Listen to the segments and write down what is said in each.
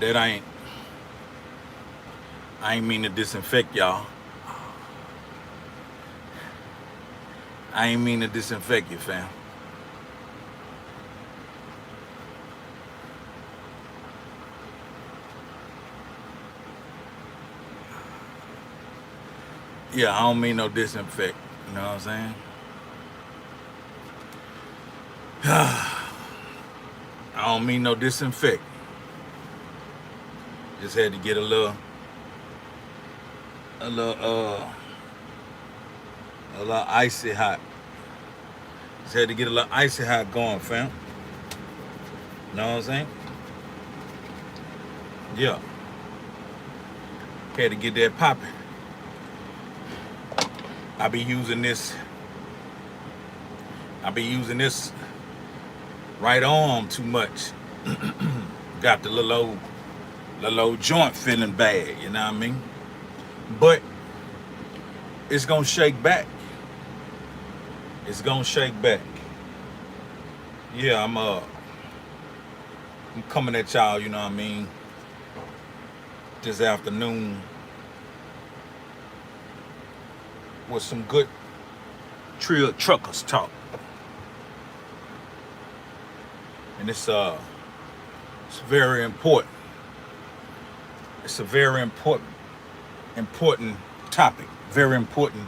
That I ain't mean to disinfect y'all. I ain't mean to disinfect you, fam. Yeah, I don't mean no disinfect. You know what I'm saying? I don't mean no disinfect. Just had to get a little, a little icy hot. Just had to get a little icy hot going, fam. You know what I'm saying? Yeah. Had to get that popping. I be using this. I be using this right arm too much. Got the little old joint feeling bad. You know what I mean? But it's gonna shake back. It's gonna shake back. Yeah, I'm coming at y'all. You know what I mean? This afternoon with some good Trill truckers talk, and it's very important. It's a very important topic, very important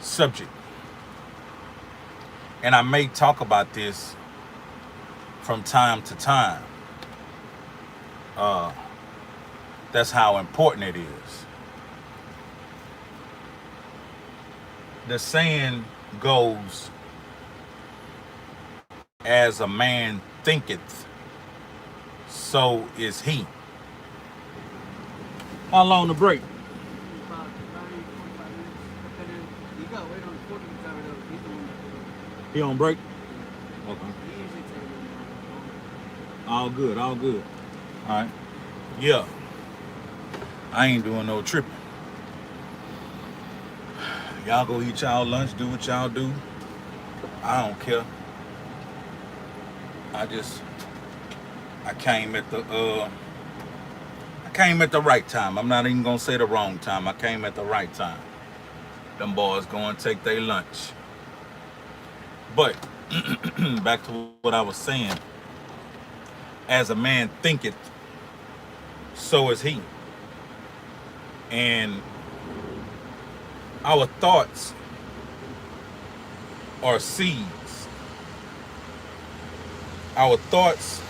subject, and I may talk about this from time to time. Uh, that's how important it is. The saying goes, as a man thinketh, so is he. How long the break? About 30, 45 minutes, depending. You gotta wait on the 40 driver though. He's the one that He on break? yeah. Okay. He usually takes a little more. All good, all good. All right. Yeah, I ain't doing no tripping. Y'all go eat y'all lunch, do what y'all do. I don't care. I just, I came at the right time. I'm not even gonna say the wrong time. I came at the right time. Them boys going to take their lunch. But back to what I was saying. As a man thinketh, so is he. And our thoughts are seeds. Our thoughts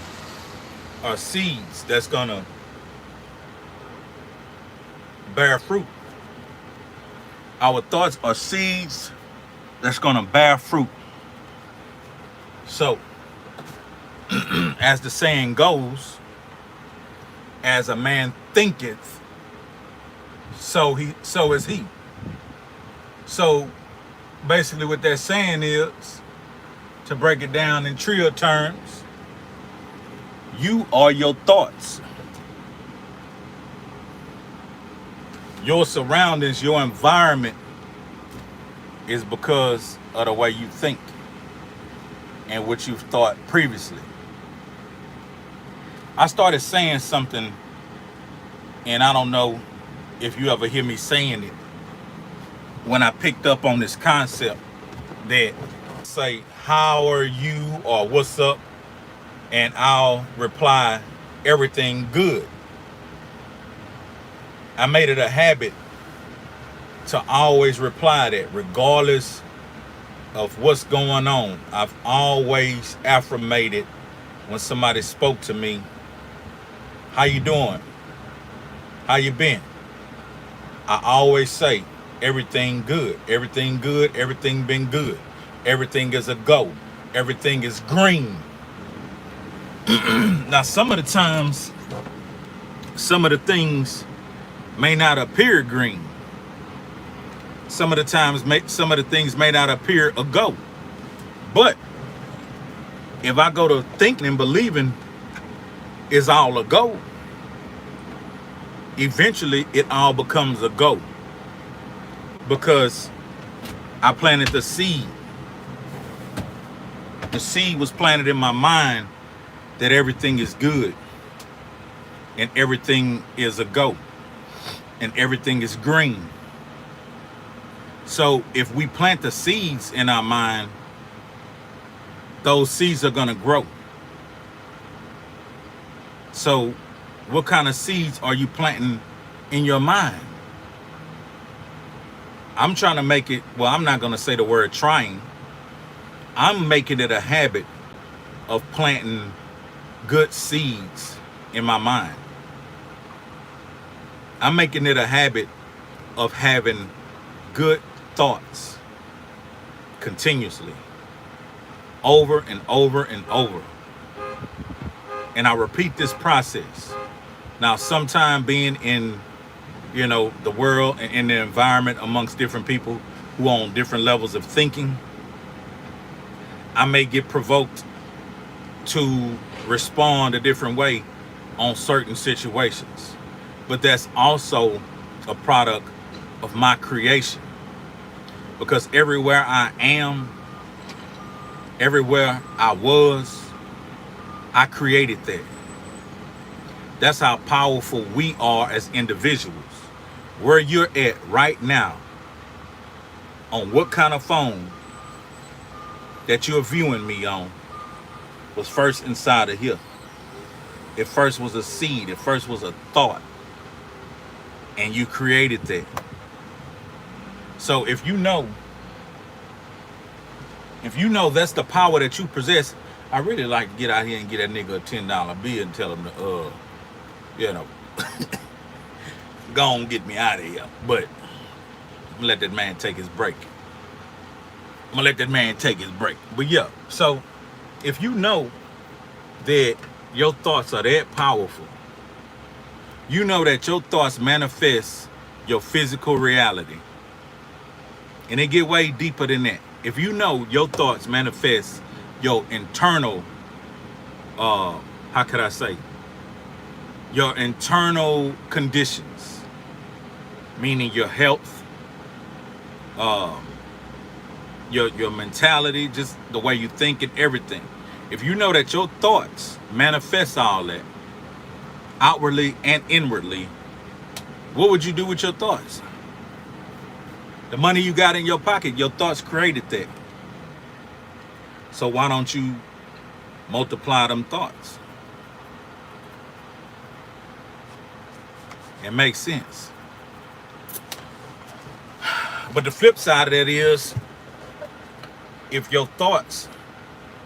are seeds that's gonna bear fruit. Our thoughts are seeds that's gonna bear fruit. So, as the saying goes, as a man thinketh, so is he. So basically what that saying is, to break it down in Trill terms, you are your thoughts. Your surroundings, your environment is because of the way you think and what you've thought previously. I started saying something, and I don't know if you ever hear me saying it, when I picked up on this concept that say, how are you, or what's up, and I'll reply, everything good. I made it a habit to always reply that, regardless of what's going on. I've always affirmated when somebody spoke to me, how you doing? How you been? I always say, everything good, everything good, everything been good. Everything is a go. Everything is green. Now, some of the times, some of the things may not appear green. Some of the times, some of the things may not appear a go. But if I go to thinking and believing it's all a go, eventually it all becomes a go. Because I planted the seed. The seed was planted in my mind that everything is good. and everything is a go and everything is green. So if we plant the seeds in our mind, those seeds are going to grow. So what kind of seeds are you planting in your mind? I'm trying to make it, well, I'm not going to say the word trying. I'm making it a habit of planting good seeds in my mind. I'm making it a habit of having good thoughts continuously, over and over and over. And I repeat this process. Now, sometime being in, the world and in the environment amongst different people who are on different levels of thinking, I may get provoked to respond a different way on certain situations. But that's also a product of my creation. Because everywhere I am, everywhere I was, I created that. That's how powerful we are as individuals. Where you're at right now, on what kind of phone that you're viewing me on, was first inside of here. It first was a seed. It first was a thought. And you created that. So if you know that's the power that you possess, I really like to get out here and get that nigga a $10 bill and tell him to, go on get me out of here. But I'm gonna let that man take his break. But yeah, so if you know that your thoughts are that powerful, you know that your thoughts manifest your physical reality. And it get way deeper than that. If you know your thoughts manifest your internal, your internal conditions, meaning your health, your mentality, just the way you think and everything. If you know that your thoughts manifest all that, outwardly and inwardly, what would you do with your thoughts? The money you got in your pocket, your thoughts created that. So why don't you multiply them thoughts? It makes sense. But the flip side of that is, if your thoughts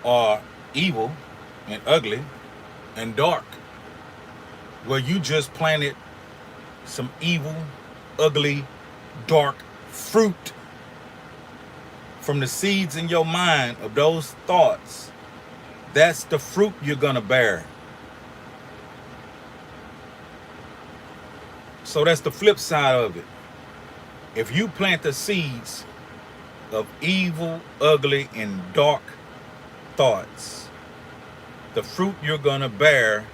are evil and ugly and dark, well, you just planted some evil, ugly, dark fruit from the seeds in your mind of those thoughts. That's the fruit you're gonna bear. So that's the flip side of it. If you plant the seeds of evil, ugly, and dark thoughts, the fruit you're gonna bear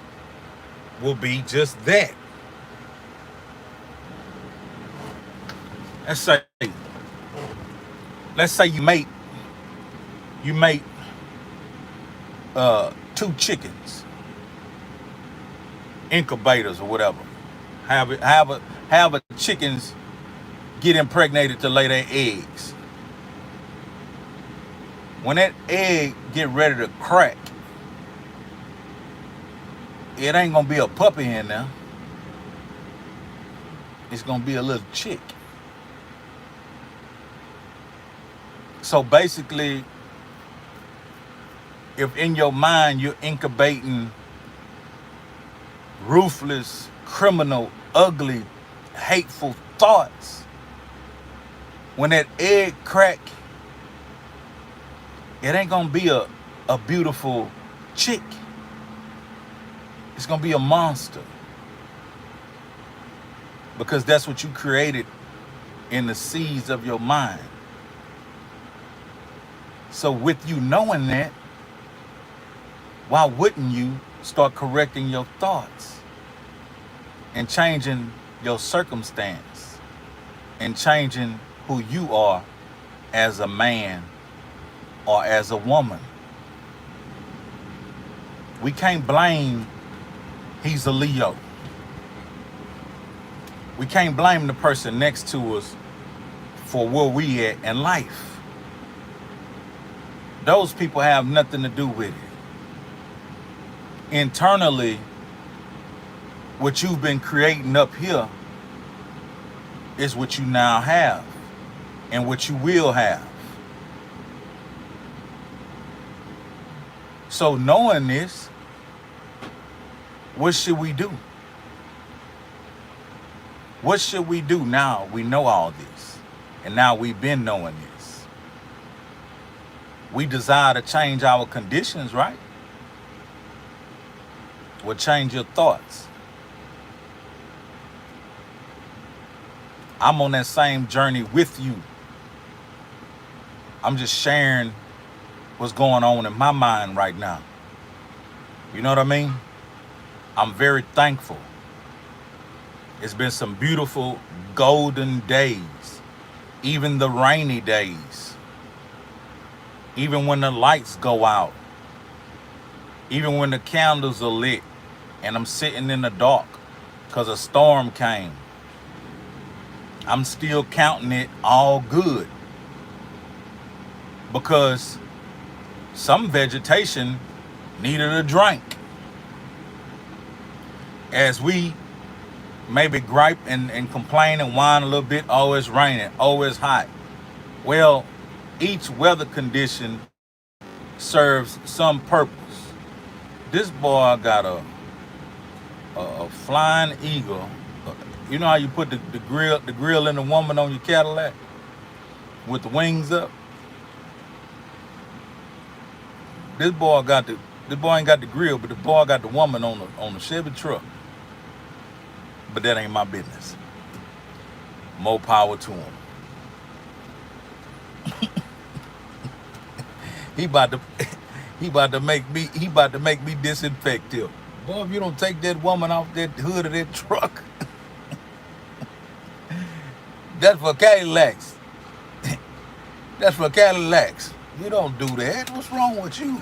will be just that. Let's say you make 2 chickens, incubators or whatever. Have a chickens get impregnated to lay their eggs. When that egg get ready to crack, it ain't gonna be a puppy in there. It's gonna be a little chick. So basically, if in your mind you're incubating ruthless, criminal, ugly, hateful thoughts, when that egg crack, it ain't gonna be a beautiful chick. It's gonna be a monster. Because that's what you created in the seeds of your mind. So with you knowing that, why wouldn't you start correcting your thoughts and changing your circumstance and changing who you are as a man or as a woman? We can't blame Hezeleo We can't blame the person next to us for where we at in life. Those people have nothing to do with it. Internally, what you've been creating up here is what you now have and what you will have. So knowing this, what should we do? What should we do now? We know all this. And now we've been knowing this. We desire to change our conditions, right? Well, change your thoughts. I'm on that same journey with you. I'm just sharing what's going on in my mind right now. You know what I mean? I'm very thankful. It's been some beautiful golden days, even the rainy days, even when the lights go out, even when the candles are lit and I'm sitting in the dark because a storm came. I'm still counting it all good because some vegetation needed a drink. As we maybe gripe and complain and whine a little bit, oh, it's raining, oh, it's hot. Well, each weather condition serves some purpose. This boy got a flying eagle. You know how you put the grill in the woman on your Cadillac with the wings up? This boy ain't got the grill, but the boy got the woman on the Chevy truck. But that ain't my business. More power to him. he about to make me disinfect him. Boy, if you don't take that woman off that hood of that truck, that's for Cadillacs. That's for Cadillacs. You don't do that. What's wrong with you?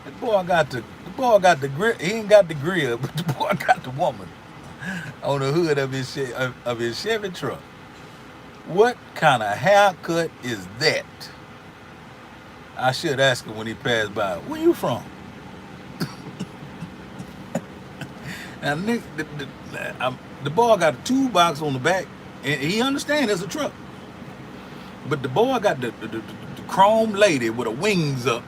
The boy got the grill. He ain't got the grill, but the boy got the woman on the hood of his Chevy truck. What kind of haircut is that? I should ask him when he passed by. Where you from? Now, Nick, the boy got a toolbox on the back, and he understands it's a truck. But the boy got the chrome lady with her wings up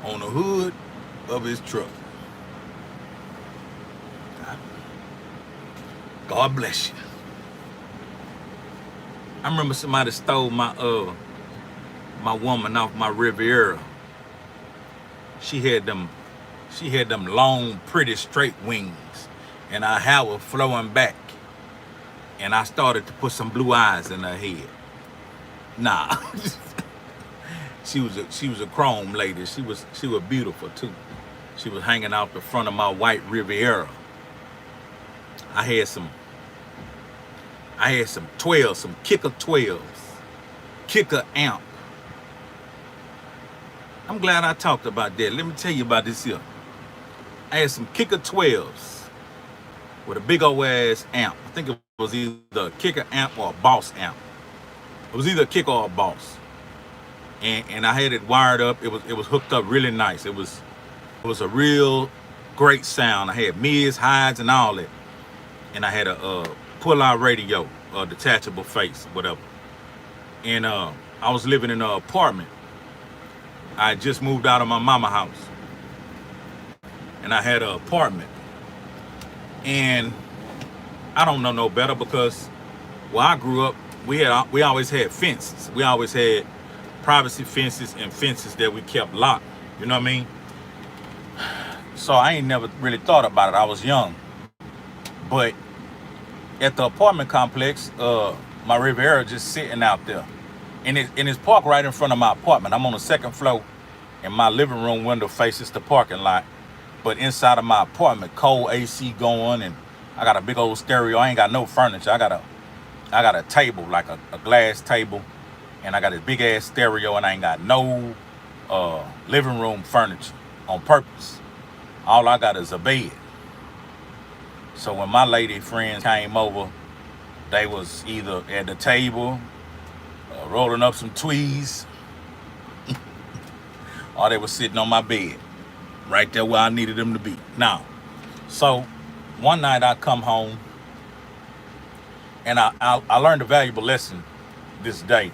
on the hood of his truck. God bless you. I remember somebody stole my woman off my Riviera. She had them long, pretty straight wings, and her hair was flowing back. And I started to put some blue eyes in her head. Nah. She was a chrome lady. She was beautiful too. She was hanging out the front of my white Riviera. I had some 12s, some kicker 12s, kicker amp. I'm glad I talked about that. Let me tell you about this here. I had some kicker 12s with a big old ass amp. I think it was either a kicker amp or a boss amp. It was either a kicker or a boss. And I had it wired up. It was hooked up really nice. It was a real great sound. I had mids, highs, and all that. And I had a pull-out radio, a detachable face, whatever. And I was living in an apartment. I had just moved out of my mama house. And I had an apartment. And I don't know no better because where I grew up, we always had fences. We always had privacy fences and fences that we kept locked. You know what I mean? So I ain't never really thought about it. I was young. But at the apartment complex, my Riviera just sitting out there. And it's parked right in front of my apartment. I'm on the second floor, and my living room window faces the parking lot. But inside of my apartment, cold AC going, and I got a big old stereo. I ain't got no furniture. I got a table, like a glass table, and I got this big ass stereo, and I ain't got no living room furniture on purpose. All I got is a bed. So when my lady friends came over, they was either at the table, rolling up some tweez, or they was sitting on my bed, right there where I needed them to be. Now, so one night I come home, and I learned a valuable lesson this day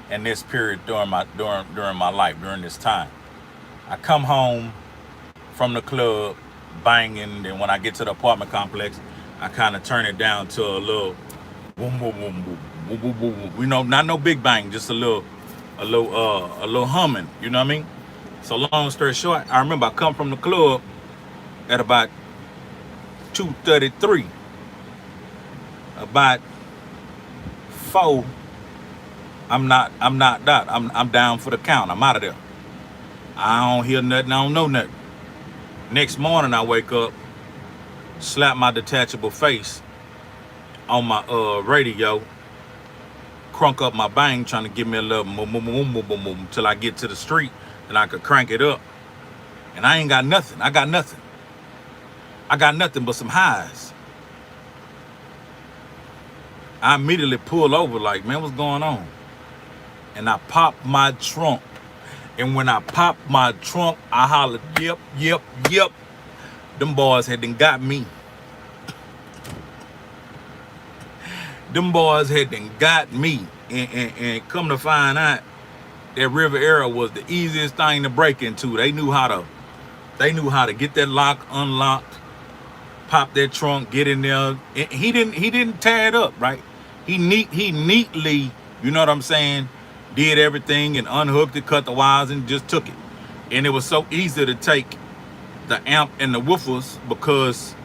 and this period during my life, during this time. I come home from the club banging, and when I get to the apartment complex, I kind of turn it down to a little boom boom boom boom boom boom boom boom. You know, not no big bang, just a little humming. You know what I mean? So long story short, I remember I come from the club at about 2:33. About 4, I'm down for the count. I'm out of there. I don't hear nothing. I don't know nothing. Next morning I wake up, slap my detachable face on my radio, crunk up my bang, trying to give me a little boom boom boom boom boom boom till I get to the street and I could crank it up. And I ain't got nothing. I got nothing. I got nothing but some highs. I immediately pull over like, man, what's going on? And I pop my trunk. And when I pop my trunk, I hollered, yep, yep, yep. Them boys had done got me. Them boys had done got me. And come to find out, that River Era was the easiest thing to break into. They knew how to get that lock unlocked, pop that trunk, get in there. And he didn't tear it up, right? He neatly, you know what I'm saying, did everything and unhooked it, cut the wires, and just took it. And it was so easy to take the amp and the woofers because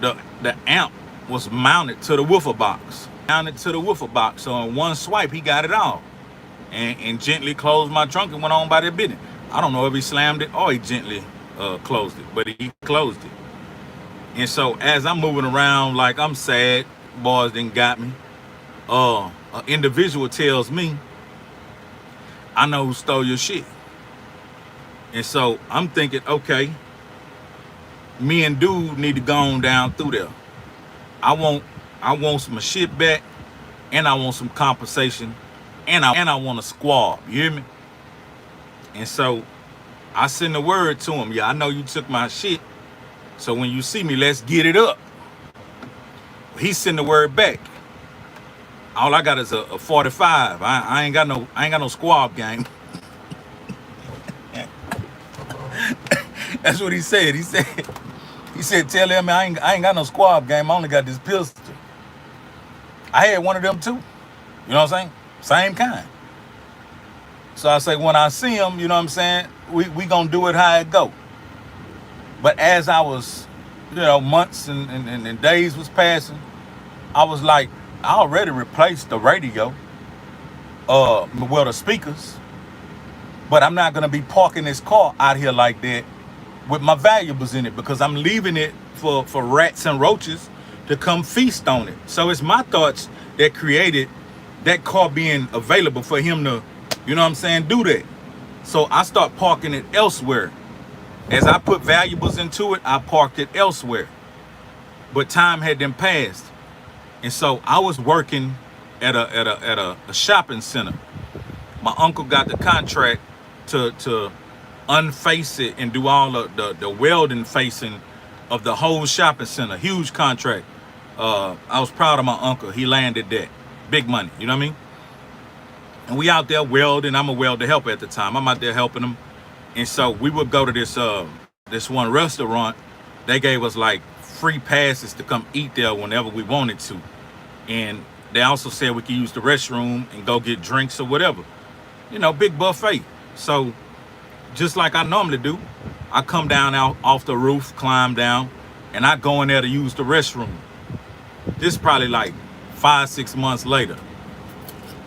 the amp was mounted to the woofer box. So in one swipe, he got it all. And gently closed my trunk and went on by that business. I don't know if he slammed it or he gently closed it, but he closed it. And so as I'm moving around like I'm sad, boys didn't got me, an individual tells me, I know who stole your shit. And so I'm thinking, okay, me and dude need to go on down through there. I want some shit back, and I want some compensation, and I want a squab. You hear me? And so I send the word to him. Yeah, I know you took my shit. So when you see me, let's get it up. He send the word back. All I got is a 45. I ain't got no squab game. That's what he said. He said, tell him I ain't got no squab game. I only got this pistol. I had one of them too. You know what I'm saying? Same kind. So I say, when I see him, you know what I'm saying, we gonna do it how it go. But as I was, months and days was passing, I was like, I already replaced the radio, the speakers, but I'm not gonna be parking this car out here like that with my valuables in it, because I'm leaving it for rats and roaches to come feast on it. So it's my thoughts that created that car being available for him to, you know what I'm saying, do that. So I start parking it elsewhere. As I put valuables into it, I parked it elsewhere. But time had then passed. And so I was working at a shopping center. My uncle got the contract to unface it and do all the welding facing of the whole shopping center. Huge contract. I was proud of my uncle. He landed that. Big money, you know what I mean? And we out there welding. I'm a welder helper at the time. I'm out there helping them. And so we would go to this one restaurant. They gave us like free passes to come eat there whenever we wanted to. And they also said we could use the restroom and go get drinks or whatever. Big buffet. So just like I normally do, I come down out off the roof, climb down, and I go in there to use the restroom. This is probably like 5-6 months later.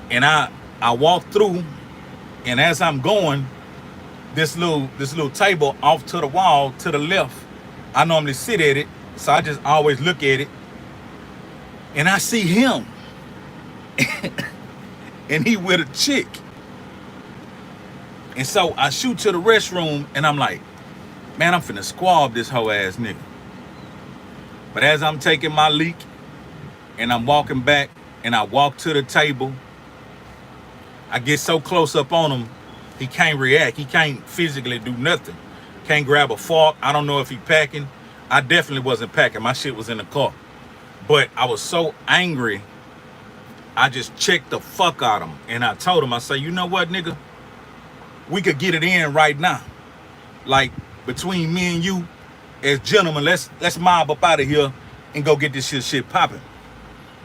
And I walk through, and as I'm going, this little table off to the wall to the left, I normally sit at it, so I just always look at it, and I see him, and he with a chick. And so I shoot to the restroom, and I'm like, man, I'm finna squab this hoe ass nigga. But as I'm taking my leak and I'm walking back and I walk to the table, I get so close up on him, he can't react. He can't physically do nothing. Can't grab a fork. I don't know if he packing. I definitely wasn't packing. My shit was in the car. But I was so angry, I just checked the fuck out of him. And I told him, I say, you know what, nigga? We could get it in right now. Like, between me and you, as gentlemen, let's mob up out of here and go get this shit popping.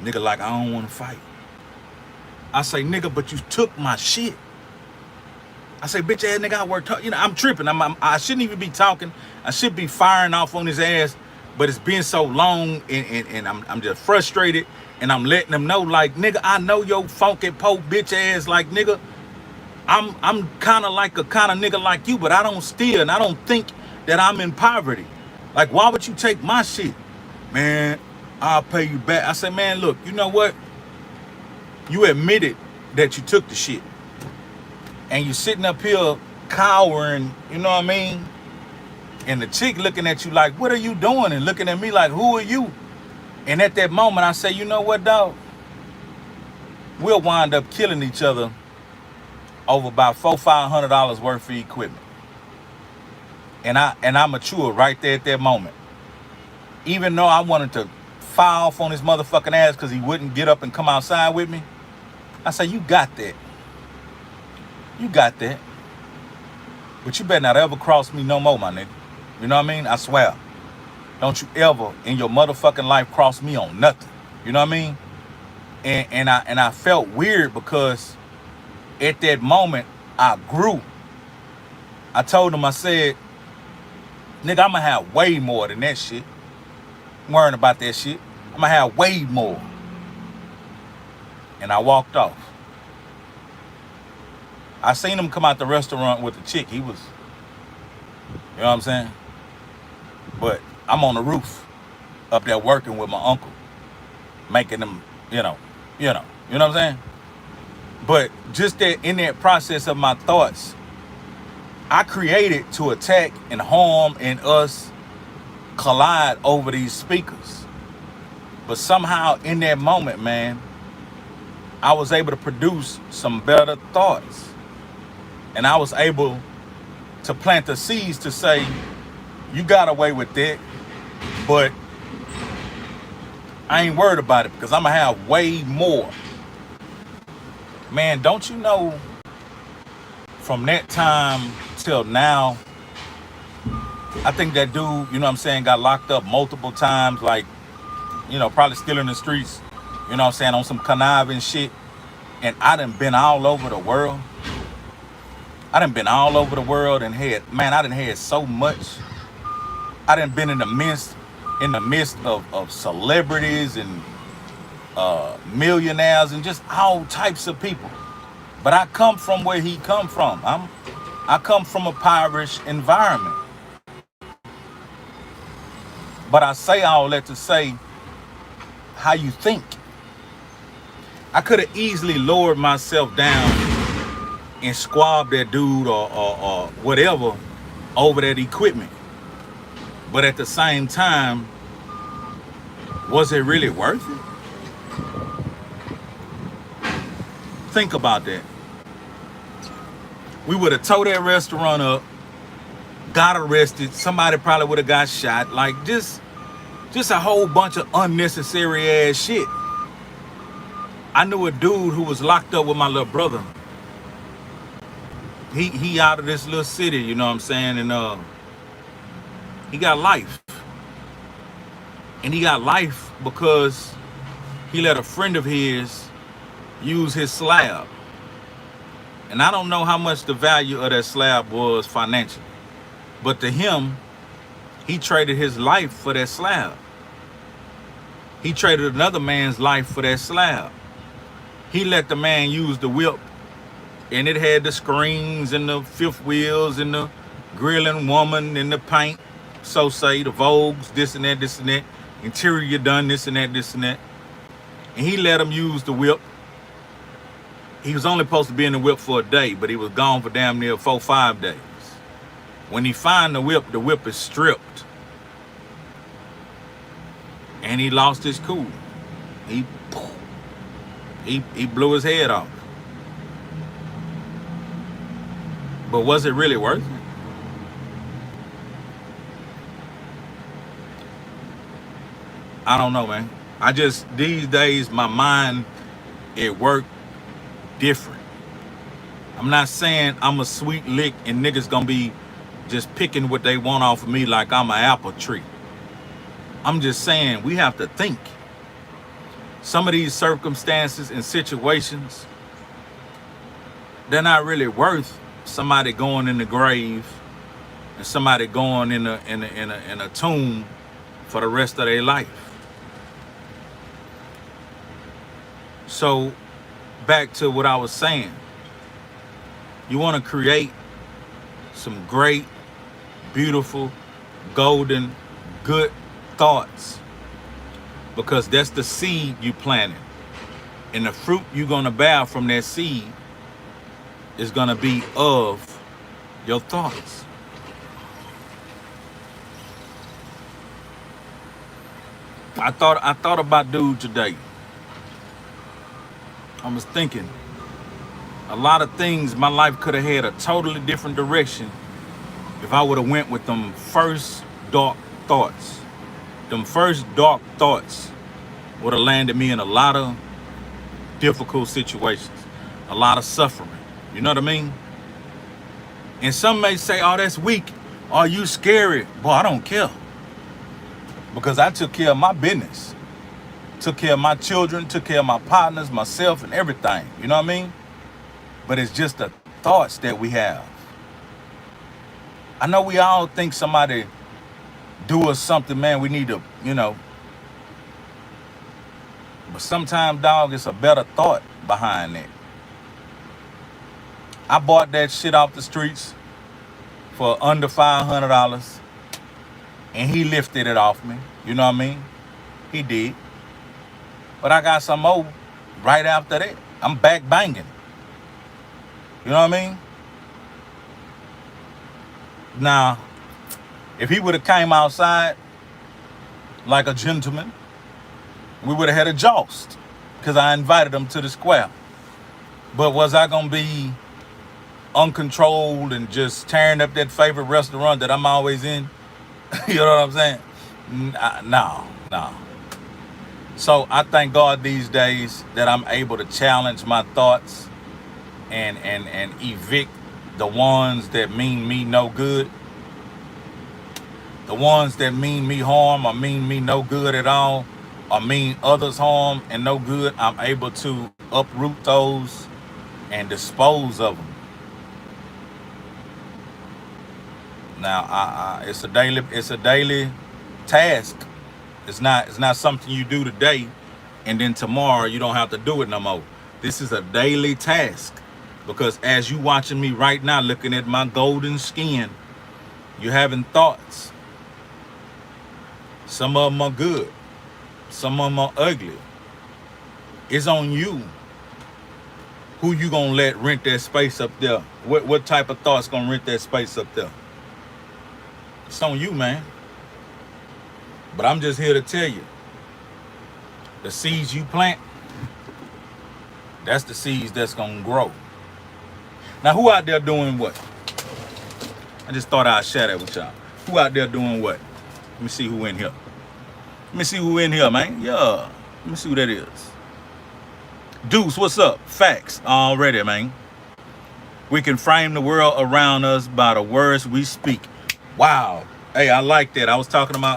Nigga like, I don't want to fight. I say, nigga, but you took my shit. I say, bitch ass nigga, I worked hard. You know, I'm tripping. I shouldn't even be talking. I should be firing off on his ass. But it's been so long and I'm just frustrated. And I'm letting him know, like, nigga, I know your funky po bitch ass. Like, nigga, I'm kind of like a kind of nigga like you, but I don't steal and I don't think that I'm in poverty. Like, why would you take my shit? Man, I'll pay you back. I say, man, look, you know what? You admitted that you took the shit. And you sitting up here cowering, you know what I mean? And the chick looking at you like, what are you doing? And looking at me like, who are you? And at that moment, I say, you know what, dog? We'll wind up killing each other over about $400-500 worth of equipment. And I matured right there at that moment. Even though I wanted to fire off on his motherfucking ass because he wouldn't get up and come outside with me, I say, you got that. You got that. But you better not ever cross me no more, my nigga. You know what I mean? I swear. Don't you ever in your motherfucking life cross me on nothing. You know what I mean? And I felt weird because at that moment I grew. I told him, I said, nigga, I'ma have way more than that shit. I'm worrying about that shit. I'ma have way more. And I walked off. I seen him come out the restaurant with the chick. He was, you know what I'm saying? But I'm on the roof up there working with my uncle, making them, you know what I'm saying? But just that in that process of my thoughts, I created to attack and harm and us collide over these speakers. But somehow in that moment, man, I was able to produce some better thoughts. And I was able to plant the seeds to say, you got away with that, but I ain't worried about it because I'm going to have way more. Man, don't you know from that time till now, I think that dude, you know what I'm saying, got locked up multiple times, like, you know, probably still in the streets, you know what I'm saying, on some conniving shit. And I done been all over the world. I done been all over the world and I done had so much. I done been in the midst of celebrities and millionaires and just all types of people. But I come from where he come from. I come from a impoverished environment. But I say all that to say how you think. I could have easily lowered myself down and squab that dude or whatever over that equipment. But at the same time, was it really worth it? Think about that. We would have towed that restaurant up, got arrested, somebody probably would have got shot, like just a whole bunch of unnecessary ass shit. I knew a dude who was locked up with my little brother. He out of this little city, you know what I'm saying? And he got life. And he got life because he let a friend of his use his slab. And I don't know how much the value of that slab was financially. But to him, he traded his life for that slab. He traded another man's life for that slab. He let the man use the whip, and it had the screens and the fifth wheels and the grilling woman and the paint, so say, the Vogues, this and that, interior done, this and that. And he let him use the whip. He was only supposed to be in the whip for a day, but he was gone for damn near 4-5 days. When he find the whip is stripped. and he lost his cool. He blew his head off. But was it really worth it? I don't know, man. I just, these days, my mind, it worked different. I'm not saying I'm a sweet lick and niggas gonna be just picking what they want off of me like I'm an apple tree. I'm just saying we have to think. Some of these circumstances and situations, they're not really worth somebody going in the grave and somebody going in a tomb for the rest of their life. So back to what I was saying. You want to create some great, beautiful, golden, good thoughts, because that's the seed you planted. And the fruit you're going to bear from that seed is going to be of your thoughts. I thought about dude today. I was thinking a lot of things my life could have had a totally different direction if I would have went with them first dark thoughts. Them first dark thoughts would have landed me in a lot of difficult situations, a lot of suffering. You know what I mean? And some may say, oh, that's weak. Oh, you scary. Boy, I don't care. Because I took care of my business. Took care of my children, took care of my partners, myself, and everything. You know what I mean? But it's just the thoughts that we have. I know we all think somebody do us something, man, we need to, but sometimes, dog, it's a better thought behind that. I bought that shit off the streets for under $500, and he lifted it off me. You know what I mean? He did. But I got some more right after that. I'm back banging. You know what I mean? Now, if he would have came outside like a gentleman, we would have had a joust, because I invited him to the square. But was I going to be uncontrolled and just tearing up that favorite restaurant that I'm always in? You know what I'm saying? No. So I thank God these days that I'm able to challenge my thoughts and evict the ones that mean me no good. The ones that mean me harm or mean me no good at all, or mean others harm and no good, I'm able to uproot those and dispose of them. Now, it's a daily task. It's not something you do today and then tomorrow you don't have to do it no more. This is a daily task, because as you watching me right now, looking at my golden skin, you're having thoughts. Some of them are good. Some of them are ugly. It's on you. Who you gonna let rent that space up there? What type of thoughts gonna rent that space up there? It's on you, man. But I'm just here to tell you, the seeds you plant, that's the seeds that's gonna grow. Now, who out there doing what? I just thought I'd share that with y'all. Who out there doing what? Let me see who in here. Let me see who in here, man. Yeah. Let me see who that is. Deuce, what's up? Facts already, man. We can frame the world around us by the words we speak. Wow. Hey, I like that. I was talking to my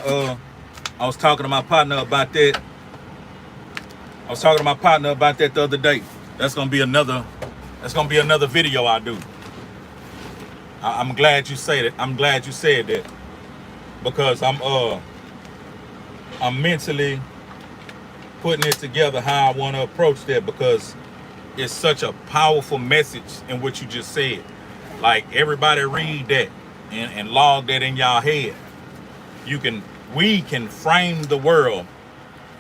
partner about that. I was talking to my partner about that the other day. That's gonna be another video I do. I'm glad you said it. I'm glad you said that, because I'm mentally putting it together how I want to approach that, because it's such a powerful message in what you just said. Like, everybody read that and log that in y'all head. We can frame the world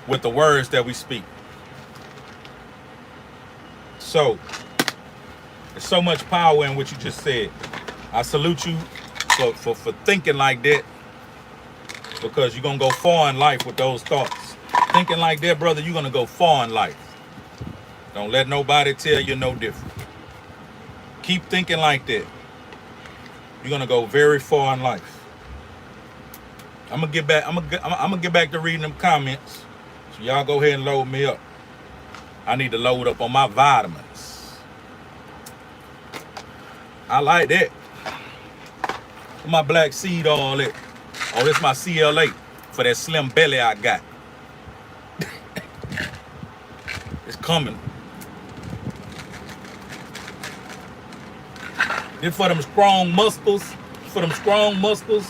with the words that we speak. So there's so much power in what you just said. I salute you for thinking like that, because you're gonna go far in life with those thoughts. thinking like that, brother, you're gonna go far in life. Don't let nobody tell you no different. Keep thinking like that. You're gonna go very far in life. I'm gonna get back. I'm gonna get back to reading them comments. So y'all go ahead and load me up. I need to load up on my vitamins. I like that. My black seed all that. Oh, that's my CLA for that slim belly I got. It's coming. This for them strong muscles. For them strong muscles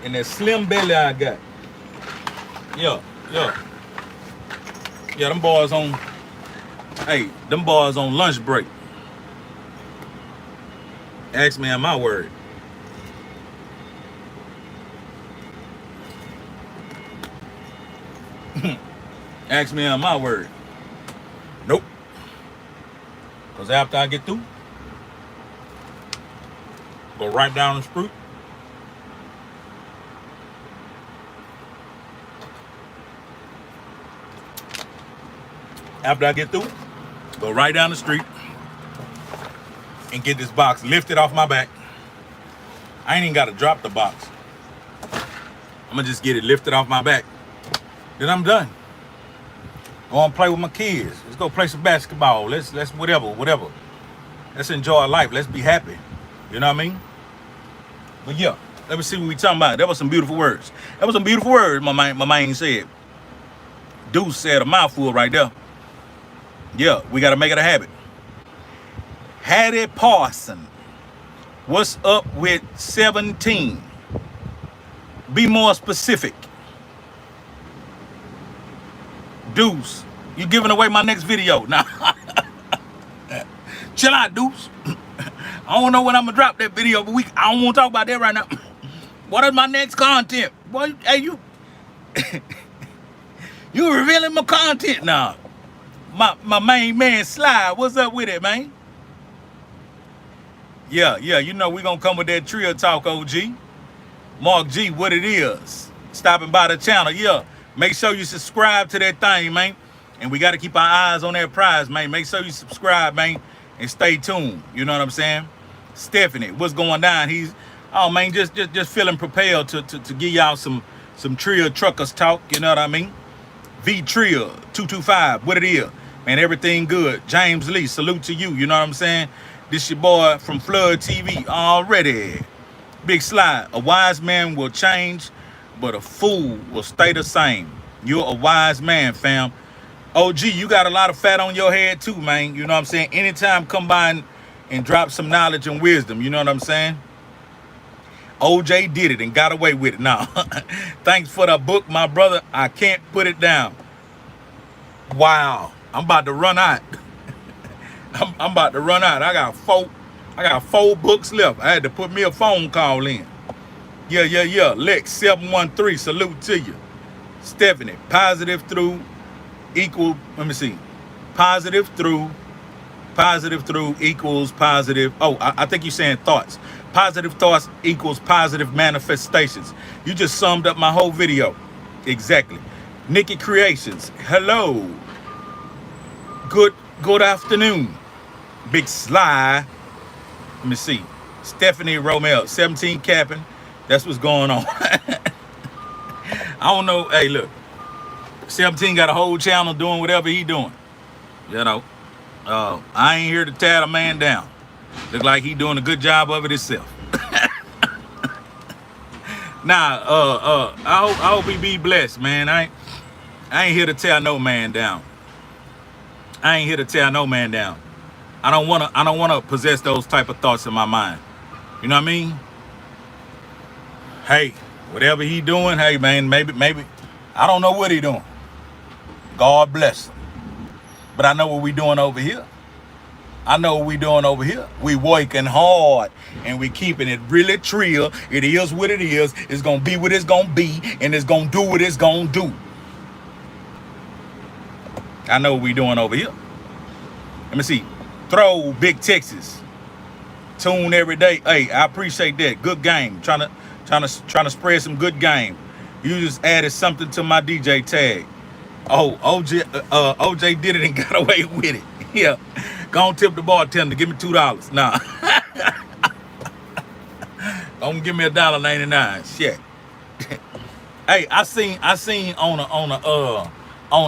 and that slim belly I got. Yeah. Yeah, them boys on. Hey, them boys on lunch break. Ask me, my word. Ask me on my word. Nope. Because after I get through, go right down the street. After I get through, go right down the street and get this box lifted off my back. I ain't even got to drop the box. I'm going to just get it lifted off my back. Then I'm done. Go and play with my kids. Let's go play some basketball. Let's whatever. Let's enjoy life. Let's be happy. You know what I mean? But yeah, let me see what we talking about. That was some beautiful words. My man said. Deuce said a mouthful right there. Yeah, we got to make it a habit. Hattie Parson. What's up with 17? Be more specific. Deuce, you giving away my next video. Now, chill out, Deuce. I don't know when I'm going to drop that video, but I don't want to talk about that right now. What is my next content? Boy, hey, you revealing my content now. My main man, Sly, what's up with it, man? Yeah, you know we going to come with that Trill talk, OG. Mark G, what it is. Stopping by the channel, yeah. Make sure you subscribe to that thing, man. And we got to keep our eyes on that prize, man. Make sure you subscribe, man, and stay tuned. You know what I'm saying? Stephanie, what's going down? Oh, man, just feeling propelled to give y'all some Trill truckers talk. You know what I mean? V Trill 225, what it is. Man, everything good. James Lee, salute to you. You know what I'm saying? This your boy from Flood TV already. Big Slide, a wise man will change, but a fool will stay the same. You're a wise man, fam. OG, you got a lot of fat on your head too, man. You know what I'm saying? Anytime come by and drop some knowledge and wisdom. You know what I'm saying? OJ did it and got away with it. Now, thanks for the book, my brother. I can't put it down. Wow, I'm about to run out. I'm about to run out. I got four books left. I had to put me a phone call in. Yeah. Lex 713, salute to you. Stephanie, positive through equal, let me see. Positive through equals positive. Oh, I think you're saying thoughts. Positive thoughts equals positive manifestations. You just summed up my whole video. Exactly. Nikki Creations, hello. Good afternoon. Big Sly. Let me see. Stephanie Romel, 17 capping. That's what's going on. I don't know. Hey, look. 17 got a whole channel doing whatever he doing. You know. I ain't here to tear the man down. Look like he doing a good job of it himself. Nah, I hope he be blessed, man. I ain't here to tear no man down. I don't wanna possess those type of thoughts in my mind. You know what I mean? Hey, whatever he doing, hey man, maybe I don't know what he doing. God bless him. But I know what we doing over here. We working hard and we keeping it really Trill. It is what it is. It's gonna be what it's gonna be, and it's gonna do what it's gonna do. I know what we doing over here. Let me see. Throw Big Texas. Tune every day. Hey, I appreciate that. Good game. Trying to spread some good game. You just added something to my DJ tag. Oh, OJ did it and got away with it. Yeah. Go on, tip the bartender. Give me $2. Nah. Don't give me $1.99. Shit. Hey, I seen on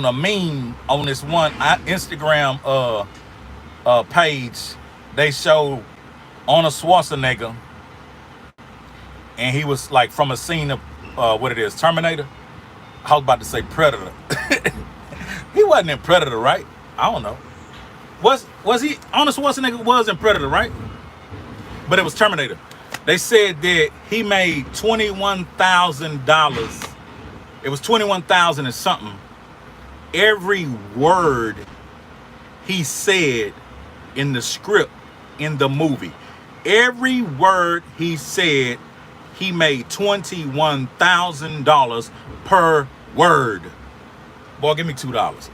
a meme on this one Instagram page, they showed Arnold Schwarzenegger, and he was like from a scene of what it is, Terminator. I was about to say Predator. He wasn't in Predator, right? I don't know. Was he? Arnold Schwarzenegger was in Predator, right? But it was Terminator. They said that he made $21,000. It was 21,000 and something. Every word he said in the script in the movie, every word he said, he made $21,000 per word. Boy, give me $2.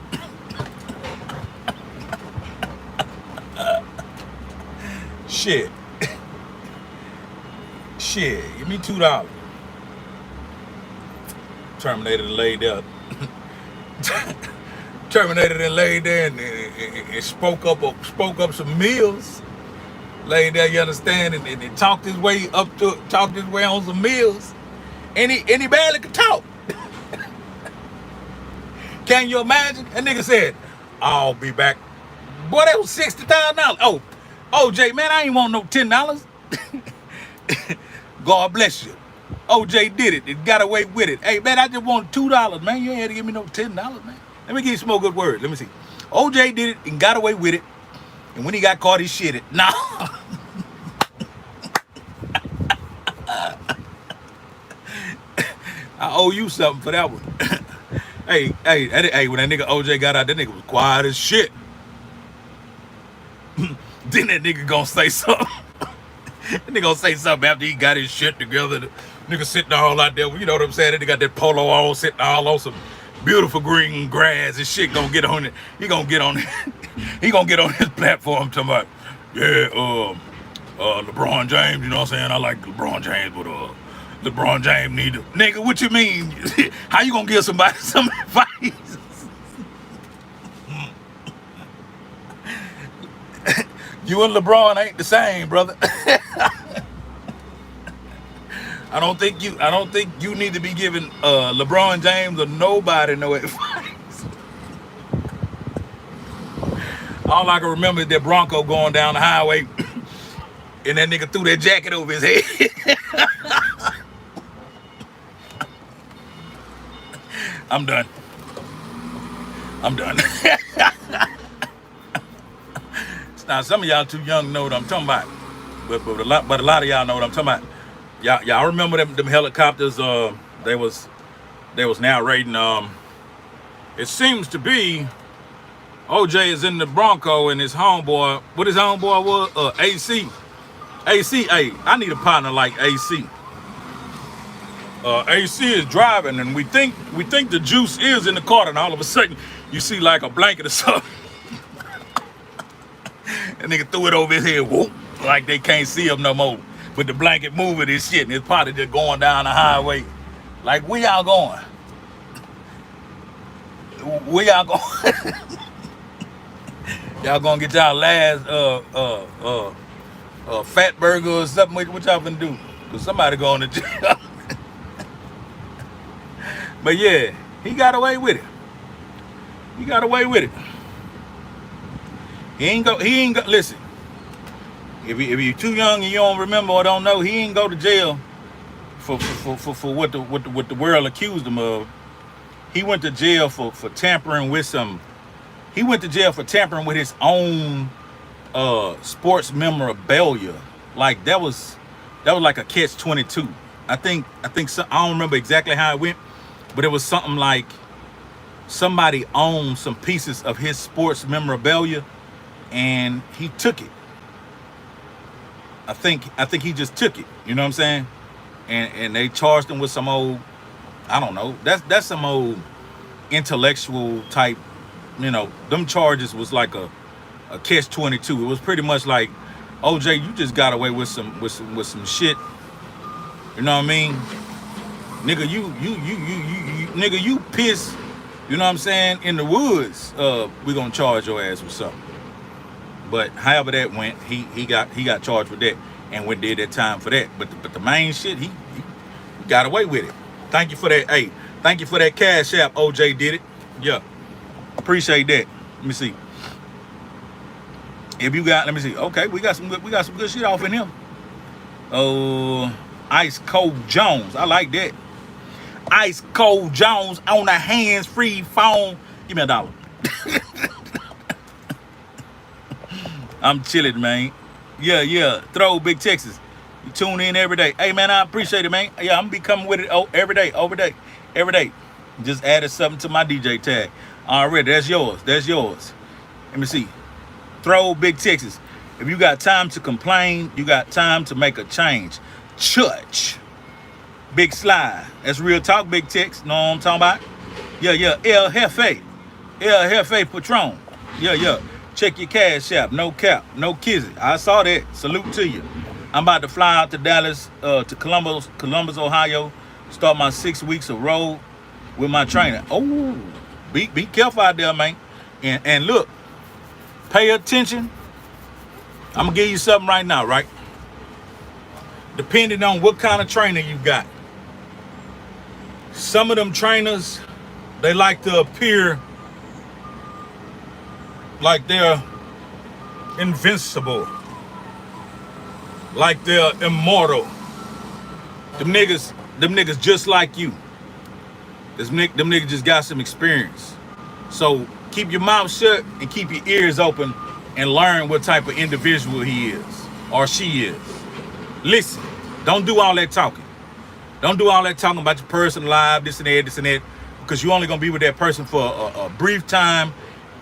Shit. Shit, give me $2. Terminator laid there. Terminator then laid there and spoke up some meals. Laid there, you understand, and talked his way on some meals. And he barely could talk. Can you imagine? That nigga said, I'll be back. Boy, that was $60,000. Oh, OJ, man, I ain't want no $10. God bless you. OJ did it and got away with it. Hey, man, I just want $2, man. You ain't had to give me no $10, man. Let me give you some more good words. Let me see. OJ did it and got away with it. And when he got caught, he shit it. No. I owe you something for that one. Hey, when that nigga OJ got out, that nigga was quiet as shit. Then that nigga gonna say something. That nigga gonna say something after he got his shit together. The nigga sitting all out there, you know what I'm saying? That nigga got that polo on, sitting all on some beautiful green grass and shit. Gonna get on it. He gonna get on it. He gonna get on his platform talking about, yeah, LeBron James, you know what I'm saying? I like LeBron James, but LeBron James need to. Nigga, what you mean? How you gonna give somebody some advice? You and LeBron ain't the same, brother. I don't think you need to be giving LeBron James or nobody no advice. All I can remember is that Bronco going down the highway and that nigga threw that jacket over his head. I'm done. Now, some of y'all too young to know what I'm talking about, but a lot of y'all know what I'm talking about. Y'all remember them helicopters? They was narrating. It seems to be OJ is in the Bronco and his homeboy. What his homeboy was? AC. Hey, I need a partner like AC. AC is driving, and we think the juice is in the car, and all of a sudden you see like a blanket or something. That nigga threw it over his head, whoop, like they can't see him no more. But the blanket moving and shit, and his partner just going down the highway. Like, where y'all going? Where y'all going? Y'all gonna get y'all last fat burger or something? What y'all finna do? Cause somebody going to jail. But yeah, he got away with it. He ain't go. Listen, if you too young and you don't remember or don't know, he ain't go to jail for what the world accused him of. He went to jail for tampering with some. He went to jail for tampering with his own sports memorabilia. Like that was like a catch-22. I think so, I don't remember exactly how it went, but it was something like somebody owned some pieces of his sports memorabilia. And he took it. I think he just took it. You know what I'm saying? And they charged him with some old, I don't know. That's some old intellectual type. You know, them charges was like a catch-22. It was pretty much like, OJ, you just got away with some shit. You know what I mean? Nigga, you You know what I'm saying? In the woods, we're gonna charge your ass with something. But however that went, he got charged with that and went did that time for that. But the main shit, he got away with it. Thank you for that. Hey, thank you for that cash app. OJ did it. Yeah, appreciate that. Let me see. If you got, let me see. Okay, we got some good shit off in him. Ice Cold Jones. I like that. Ice Cold Jones on the hands-free phone. Give me $1. I'm chilling, man. Yeah. Throw Big Texas. You tune in every day. Hey, man, I appreciate it, man. Yeah, I'm gonna be coming with it every day. Just added something to my DJ tag. Already, that's yours. Let me see. Throw Big Texas. If you got time to complain, you got time to make a change. Church. Big Slide. That's real talk, Big Tex. Know what I'm talking about? Yeah. El Jefe Patron. Yeah. Check your cash app. No cap. No kizzy. I saw that. Salute to you. I'm about to fly out to Dallas, to Columbus, Ohio. Start my 6 weeks of road with my trainer. Oh, be careful out there, man. And look, pay attention. I'm gonna give you something right now, right? Depending on what kind of trainer you got. Some of them trainers, they like to appear like they're invincible, like they're immortal. Them niggas just like you. Them niggas just got some experience. So keep your mouth shut and keep your ears open and learn what type of individual he is or she is. Listen, don't do all that talking. Don't do all that talking about your personal life, this and that, because you're only gonna be with that person for a brief time.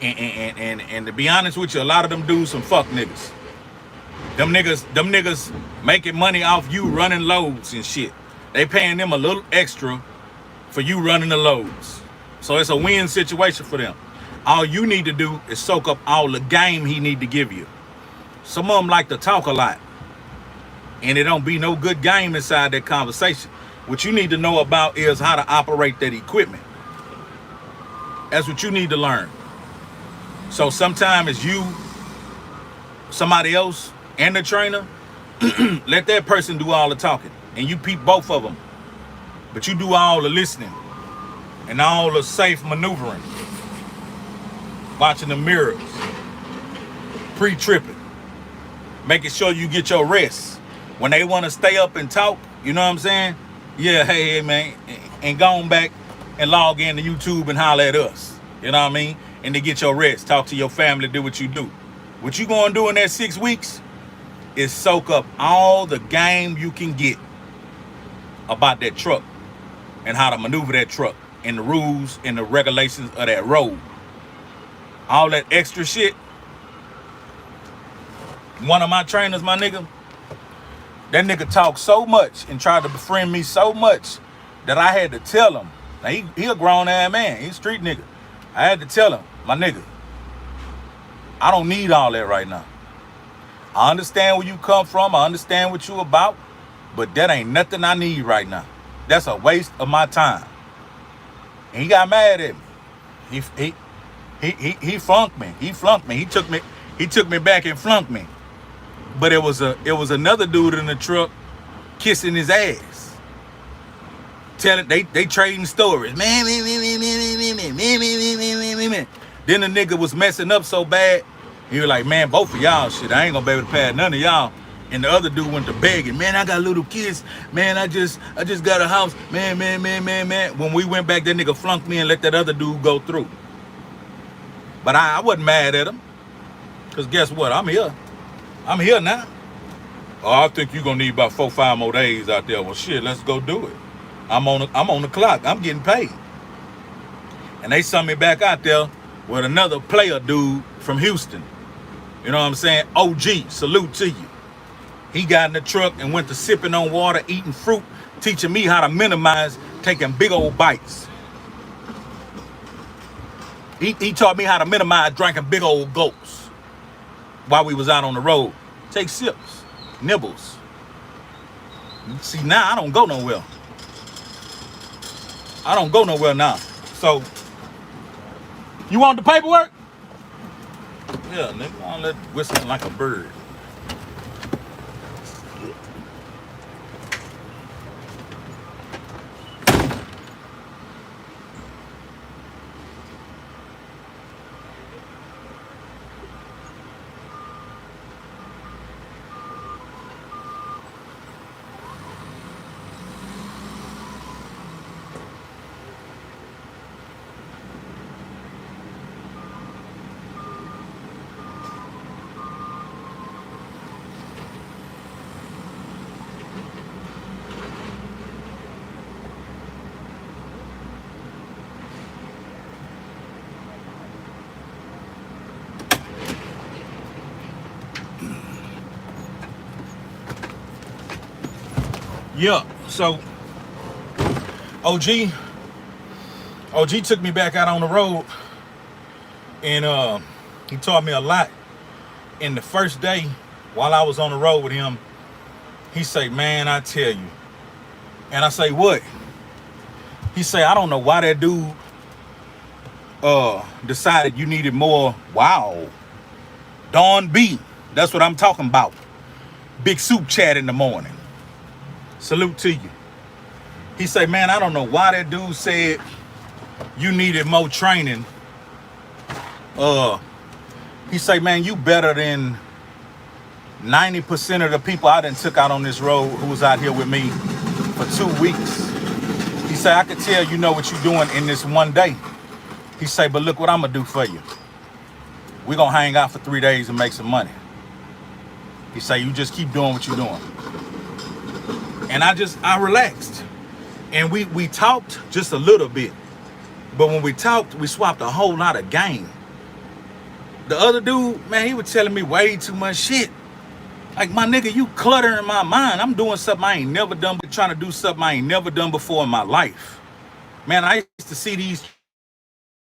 And to be honest with you, a lot of them dudes some fuck niggas. Them niggas making money off you running loads and shit. They paying them a little extra for you running the loads. So it's a win situation for them. All you need to do is soak up all the game he need to give you. Some of them like to talk a lot, and it don't be no good game inside that conversation. What you need to know about is how to operate that equipment. That's what you need to learn. So sometimes it's you, somebody else, and the trainer. Let that person do all the talking, and you peep both of them. But you do all the listening and all the safe maneuvering. Watching the mirrors. Pre-tripping. Making sure you get your rest. When they want to stay up and talk, you know what I'm saying? Yeah, hey, man. And go on back and log in to YouTube and holler at us. You know what I mean? And to get your rest. Talk to your family, do what you do. What you gonna do in that 6 weeks is soak up all the game you can get about that truck and how to maneuver that truck and the rules and the regulations of that road. All that extra shit. One of my trainers, my nigga, that nigga talked so much and tried to befriend me so much that I had to tell him. Now he a grown ass man. He's a street nigga. I had to tell him, my nigga, I don't need all that right now. I understand where you come from. I understand what you about, but that ain't nothing I need right now. That's a waste of my time. And he got mad at me. He flunked me. He took me back and flunked me. But it was another dude in the truck kissing his ass. Telling they trading stories. Man. Then the nigga was messing up so bad. He was like, man, both of y'all shit. I ain't gonna be able to pass none of y'all. And the other dude went to begging. Man, I got little kids. Man, I just got a house. Man. When we went back, that nigga flunked me and let that other dude go through. But I wasn't mad at him. Because guess what? I'm here. I'm here now. Oh, I think you're gonna need about 4-5 more days out there. Well, shit, let's go do it. I'm on the clock. I'm getting paid. And they sent me back out there with another player dude from Houston. You know what I'm saying? OG, salute to you. He got in the truck and went to sipping on water, eating fruit, teaching me how to minimize taking big old bites. He taught me how to minimize drinking big old gulps while we was out on the road. Take sips, nibbles. See, now I don't go nowhere. I don't go nowhere now. So You want the paperwork? Yeah, nigga, I don't let whistling like a bird. Yeah, so OG took me back out on the road, and he taught me a lot. And the first day, while I was on the road with him, he say, man, I tell you. And I say, what? He say, I don't know why that dude decided you needed more. Wow. Dawn B. That's what I'm talking about. Big soup chat in the morning. Salute to you. He say, man, I don't know why that dude said you needed more training. He say, man, you better than 90% of the people I done took out on this road who was out here with me for 2 weeks. He say, I could tell you know what you're doing in this one day. He say, but look what I'm gonna do for you. We're gonna hang out for 3 days and make some money. He say, you just keep doing what you're doing. And I relaxed. And we talked just a little bit. But when we talked, we swapped a whole lot of game. The other dude, man, he was telling me way too much shit. Like, my nigga, you cluttering my mind. I'm doing something I ain't never done, but trying to do something I ain't never done before in my life. Man, I used to see these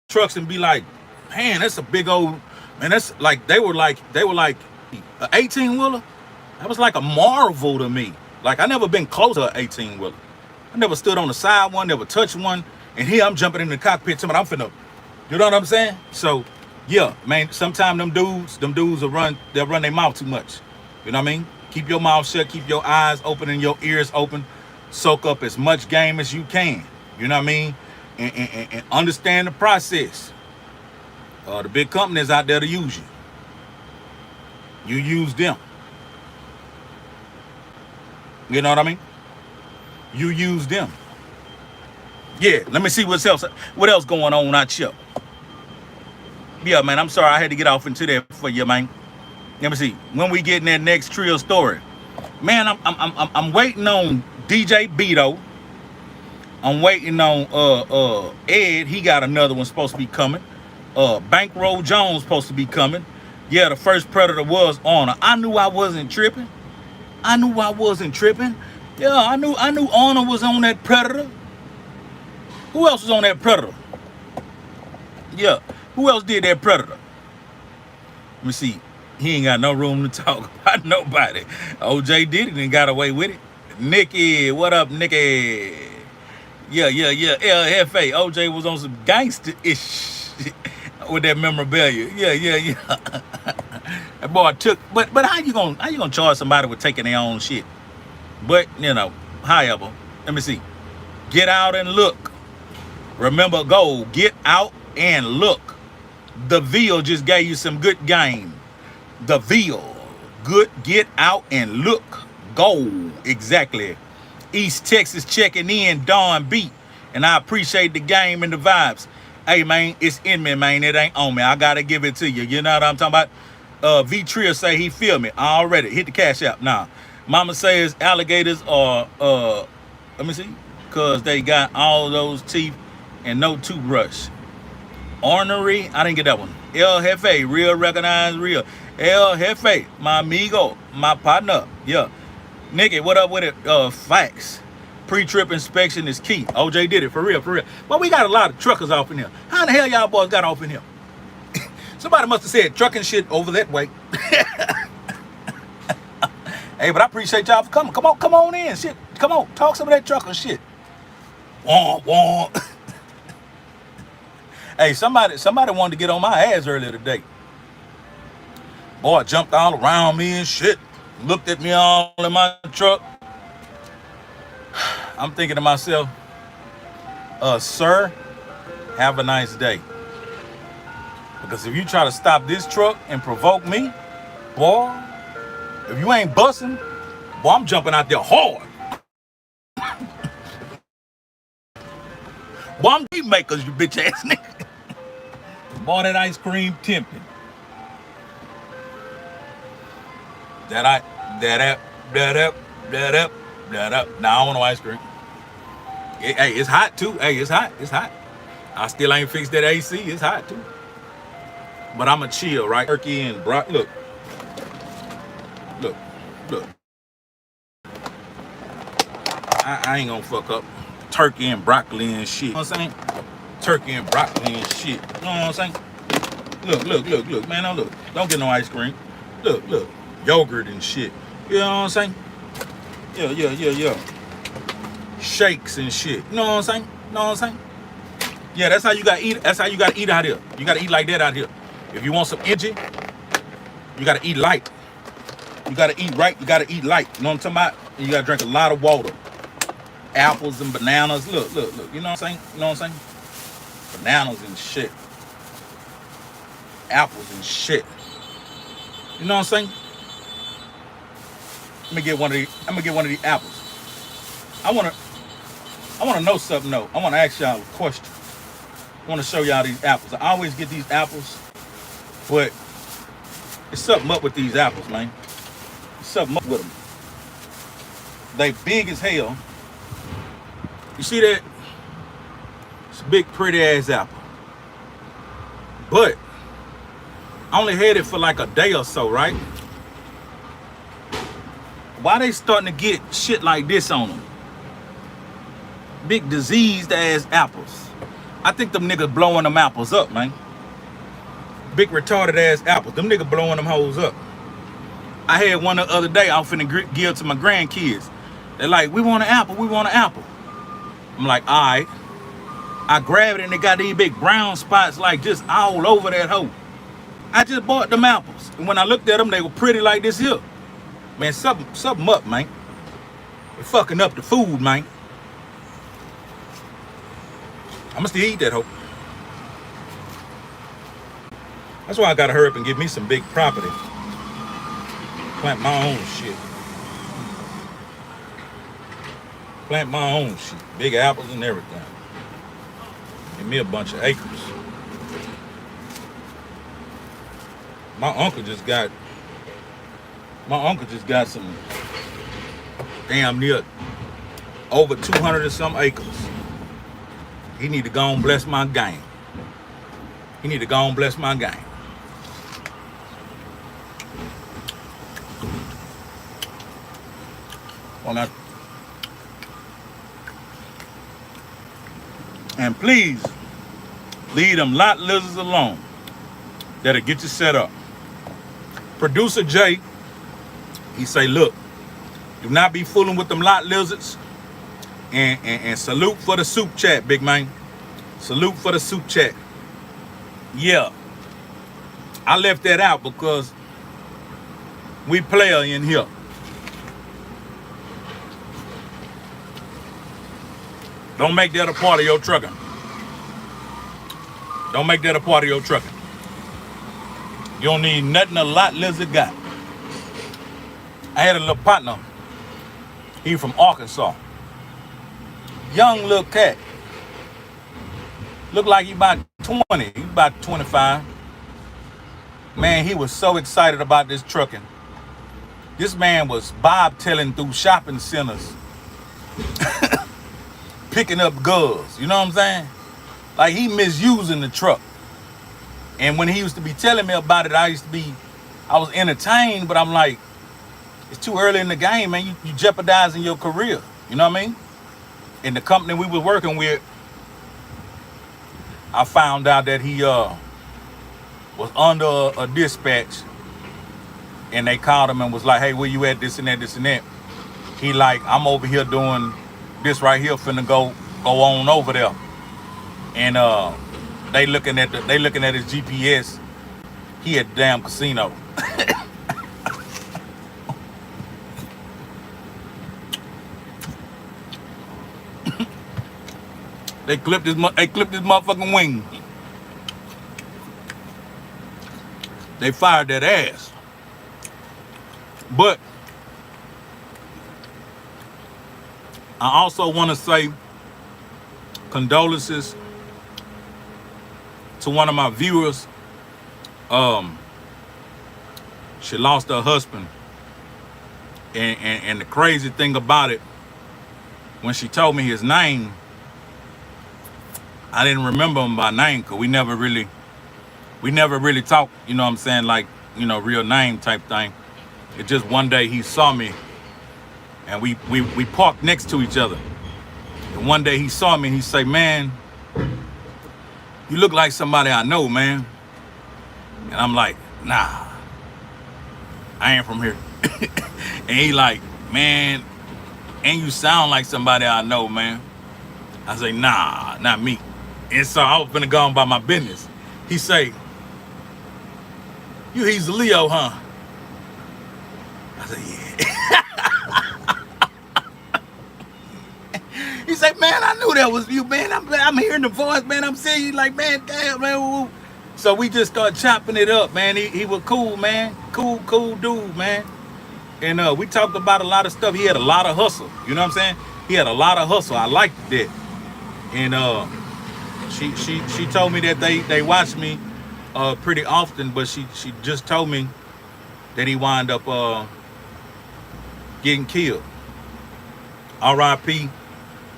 trucks and be like, man, that's a big old, man, that's like, they were like an 18-wheeler. That was like a marvel to me. Like, I never been close to an 18-wheeler. I never stood on the side one, never touched one. And here I'm jumping in the cockpit, I'm finna, you know what I'm saying? So, yeah, man, sometimes them dudes will run their mouth too much. You know what I mean? Keep your mouth shut, keep your eyes open and your ears open. Soak up as much game as you can. You know what I mean? And understand the process. The big companies out there to use you. You use them. You know what I mean? You use them. Yeah, let me see what else going on out here. Yeah, man, I'm sorry I had to get off into that for you, man. Let me see. When we get in that next Trill story, man, I'm waiting on DJ Beto. I'm waiting on Ed. He got another one supposed to be coming. Bankroll Jones supposed to be coming. Yeah, the first Predator was Honor. I knew I wasn't tripping. Yeah, I knew Honor was on that Predator. Who else was on that Predator? Yeah, who else did that Predator? Let me see. He ain't got no room to talk about nobody. OJ did it and got away with it. Nikki, what up, Nikki? Yeah. LFA. OJ was on some gangster-ish with that memorabilia. Yeah. That boy took, but how you gonna charge somebody with taking their own shit? But, you know, however, let me see. Get out and look. Remember, go. Get out and look. The Veal just gave you some good game. The Veal. Good. Get out and look. Go. Exactly. East Texas checking in. Dawn Beat. And I appreciate the game and the vibes. Hey, man, it's in me, man. It ain't on me. I got to give it to you. You know what I'm talking about? V Trill say he feel me. Already. Hit the cash app. Nah. Mama says alligators are, let me see. Because they got all those teeth and no toothbrush. Ornery. I didn't get that one. El Jefe. Real recognized real. El Jefe. My amigo. My partner. Yeah. Nikki, what up with it? Facts. Pre-trip inspection is key. OJ did it. For real. Well, we got a lot of truckers off in here. How the hell y'all boys got off in here? Somebody must have said trucking shit over that way. Hey, but I appreciate y'all for coming. Come on in. Shit. Come on. Talk some of that trucker shit. Womp. Hey, somebody wanted to get on my ass earlier today. Boy, jumped all around me and shit. Looked at me all in my truck. I'm thinking to myself, sir, have a nice day. Because if you try to stop this truck and provoke me, boy, if you ain't busting, boy, I'm jumping out there hard. Boy, I'm meat makers, you bitch ass nigga. Boy, that ice cream tempting. That up. Now I want no ice cream. Hey, it's hot too. Hey, it's hot. I still ain't fixed that AC. It's hot too. But I'ma chill, right? Turkey and broccoli. Look. I ain't gonna fuck up turkey and broccoli and shit. You know what I'm saying? Turkey and broccoli and shit. You know what I'm saying? Look, man. Now look. Don't get no ice cream. Look. Yogurt and shit. You know what I'm saying? Yeah. Shakes and shit. You know what I'm saying? Yeah, that's how you gotta eat. That's how you gotta eat out here. You gotta eat like that out here. If you want some energy, you gotta eat light. You gotta eat right. You gotta eat light. You know what I'm talking about? And you gotta drink a lot of water. Apples and bananas. Look. You know what I'm saying? Bananas and shit. Apples and shit. You know what I'm saying? I'm gonna get one of these apples. I wanna know something though. I wanna ask y'all a question. I wanna show y'all these apples. I always get these apples, but it's something up with these apples, man. It's something up with them. They big as hell. You see that? It's a big, pretty ass apple. But I only had it for like a day or so, right? Why they starting to get shit like this on them? Big diseased ass apples. I think them niggas blowing them apples up, man. Big retarded ass apples. Them niggas blowing them hoes up. I had one the other day. I was finna give to my grandkids. They're like, we want an apple. I'm like, all right. I grab it and they got these big brown spots like just all over that hoe. I just bought them apples. And when I looked at them, they were pretty like this here. Man, something up, man. They're fucking up the food, man. I'ma still eat that hoe. That's why I gotta hurry up and get me some big property. Plant my own shit. Big apples and everything. Give me a bunch of acres. My uncle just got some damn near over 200 and some acres. He need to go and bless my game. Well, now, and please leave them lot lizards alone. That'll get you set up. Producer Jay, he say, look, do not be fooling with them lot lizards. And salute for the soup chat, big man. Salute for the soup chat. Yeah. I left that out because we player in here. Don't make that a part of your trucking. You don't need nothing a lot lizard got. I had a little partner. He from Arkansas. Young little cat. Looked like he about 20. He about 25. Man, he was so excited about this trucking. This man was bobtailing through shopping centers. Picking up goods. You know what I'm saying? Like he misusing the truck. And when he used to be telling me about it, I was entertained, but I'm like, it's too early in the game, man. You jeopardizing your career. You know what I mean? In the company we was working with, I found out that he was under a dispatch, and they called him and was like, hey, where you at, this and that. He like, I'm over here doing this right here, finna go on over there. And They looking at his GPS. He at the damn casino. They clipped his motherfucking wing. They fired that ass. But I also want to say condolences to one of my viewers. She lost her husband. And the crazy thing about it, when she told me his name, I didn't remember him by name because we never really talked, you know what I'm saying, like, you know, real name type thing. It just one day he saw me and we parked next to each other. And one day he saw me and he said, "Man, you look like somebody I know, man." And I'm like, "Nah, I ain't from here." And he like, "Man, and you sound like somebody I know, man." I say, "Nah, not me." And so I was finna go on by my business. He say, "You Hezeleo, huh?" I said, "Yeah." He said, "Man, I knew that was you, man. I'm hearing the voice, man. I'm seeing you." Like, "Man, damn, man." Woo. So we just started chopping it up, man. He was cool, man. Cool dude, man. And we talked about a lot of stuff. He had a lot of hustle. You know what I'm saying? He had a lot of hustle. I liked that. And she told me that they watch me pretty often, but she just told me that he wound up getting killed. R.I.P.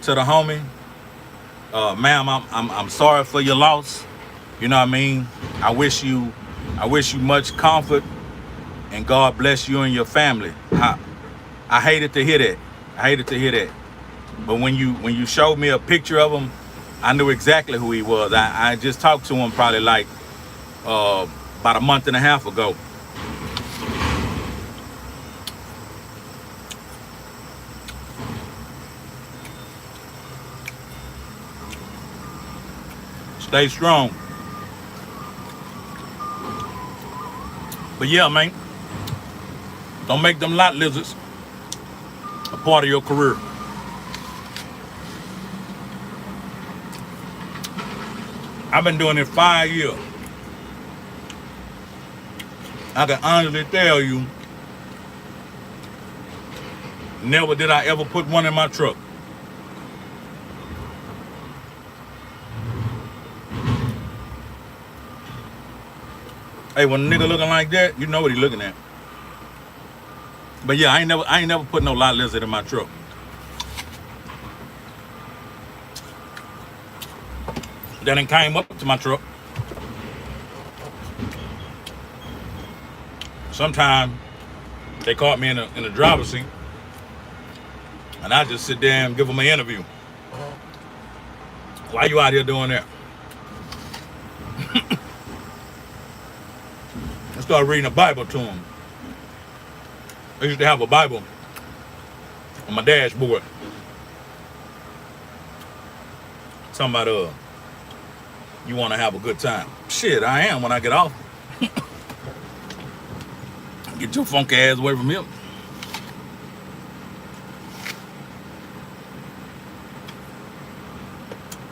to the homie. Ma'am, I'm sorry for your loss. You know what I mean? I wish you much comfort, and God bless you and your family. I hated to hear that. But when you showed me a picture of him, I knew exactly who he was. I just talked to him probably like about a month and a half ago. Stay strong. But yeah, man, don't make them lot lizards a part of your career. I've been doing it 5 years. I can honestly tell you, never did I ever put one in my truck. Hey, when a nigga looking like that, you know what he looking at. But yeah, I ain't never put no lot lizard in my truck. Then it came up to my truck. Sometimes they caught me in the driver's seat, and I just sit there and give them an interview. Why you out here doing that? I started reading the Bible to them. I used to have a Bible on my dashboard. Talking about you want to have a good time. Shit, I am when I get off. Get your funky ass away from him.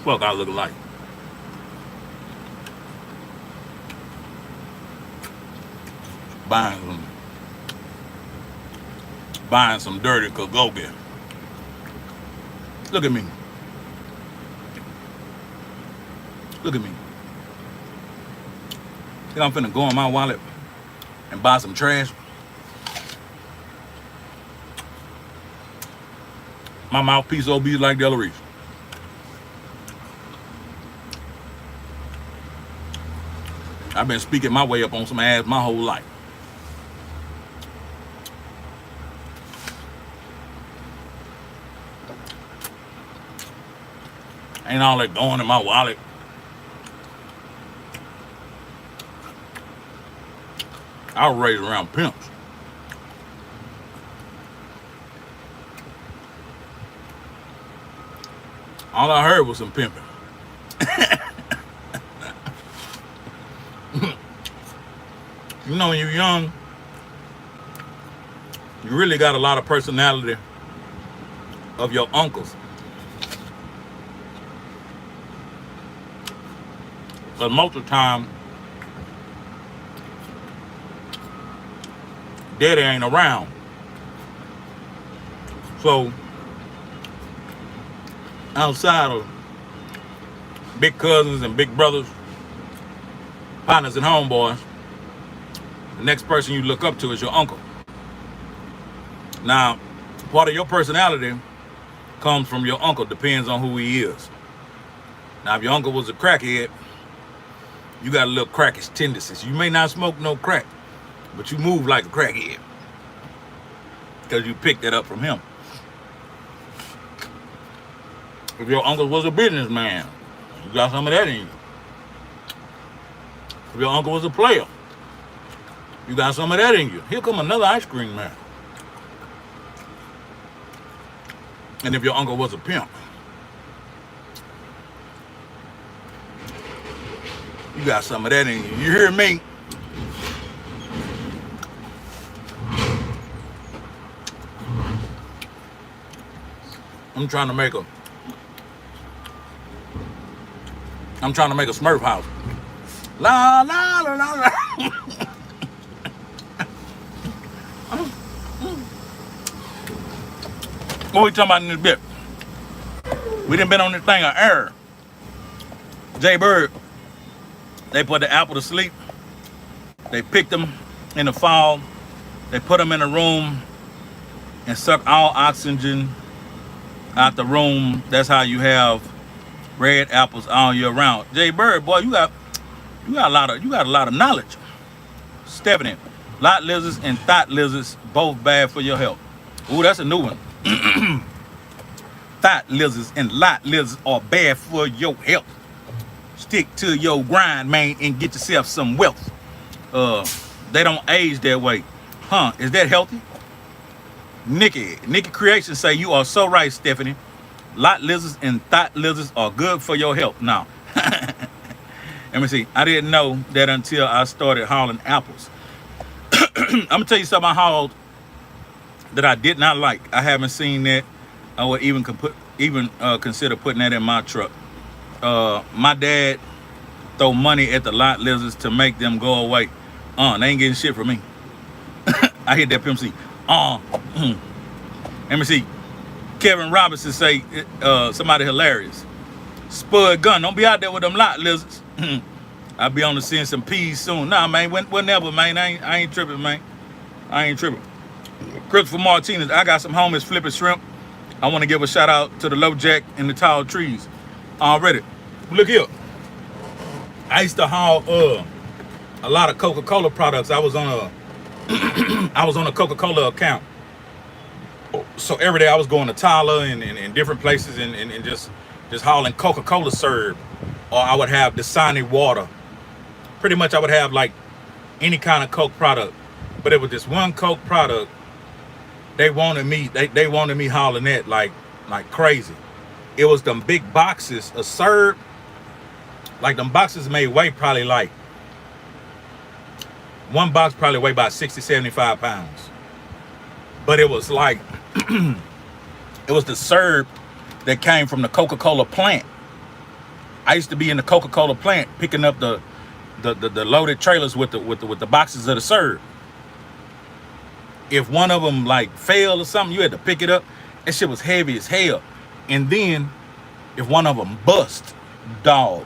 Fuck, I look like. Buying some dirty Kogogi. Look at me. Look at me. Think I'm finna go in my wallet and buy some trash? My mouthpiece OB like Delarice. I've been speaking my way up on some ass my whole life. Ain't all that going in my wallet. I was raised around pimps. All I heard was some pimping. You know, when you're young, you really got a lot of personality of your uncles. But most of the time, daddy ain't around. So, outside of big cousins and big brothers, partners and homeboys, the next person you look up to is your uncle. Now, part of your personality comes from your uncle, depends on who he is. Now, if your uncle was a crackhead, you got a little crackish tendencies. You may not smoke no crack, but you move like a crackhead because you picked that up from him. If your uncle was a businessman, you got some of that in you. If your uncle was a player, you got some of that in you. Here come another ice cream man. And if your uncle was a pimp, you got some of that in you. You hear me? I'm trying to make a Smurf house. La la la la la. What we talking about in this bit? We done been on this thing of air. Jay Bird, they put the apple to sleep. They picked them in the fall. They put them in a room and suck all oxygen out the room. That's how you have red apples all year round. Jay Bird, boy, you got a lot of knowledge. Stephanie, lot lizards and thought lizards both bad for your health. Ooh, that's a new one. Thought lizards and lot lizards are bad for your health. Stick to your grind, man, and get yourself some wealth. They don't age that way. Huh, is that healthy? Nikki Creation say you are so right, Stephanie. Lot lizards and thought lizards are good for your health. Now, let me see. I didn't know that until I started hauling apples. I'm gonna tell you something I hauled that I did not like. I haven't seen that. I would even consider putting that in my truck. My dad throw money at the lot lizards to make them go away. They ain't getting shit from me. I hit that Pimp C. Let me see. Kevin Robinson say somebody hilarious. Spud Gun, don't be out there with them lot lizards. I'll be on the scene some peas soon. Nah, man, whenever, man. I ain't tripping, man. I ain't tripping. Christopher Martinez, I got some homies flipping shrimp. I want to give a shout out to the low jack and the tall trees. Already. Look here. I used to haul a lot of Coca-Cola products. I was on a Coca-Cola account. So every day I was going to Tyler and different places and just hauling Coca-Cola syrup. Or I would have Dasani water. Pretty much I would have like any kind of Coke product. But it was this one Coke product. They wanted me hauling that like crazy. It was them big boxes of syrup. Like them boxes may weigh probably like, one box probably weighed about 60, 75 pounds. But it was like, it was the syrup that came from the Coca-Cola plant. I used to be in the Coca-Cola plant picking up the loaded trailers with the boxes of the syrup. If one of them like failed or something, you had to pick it up. That shit was heavy as hell. And then if one of them bust, dog,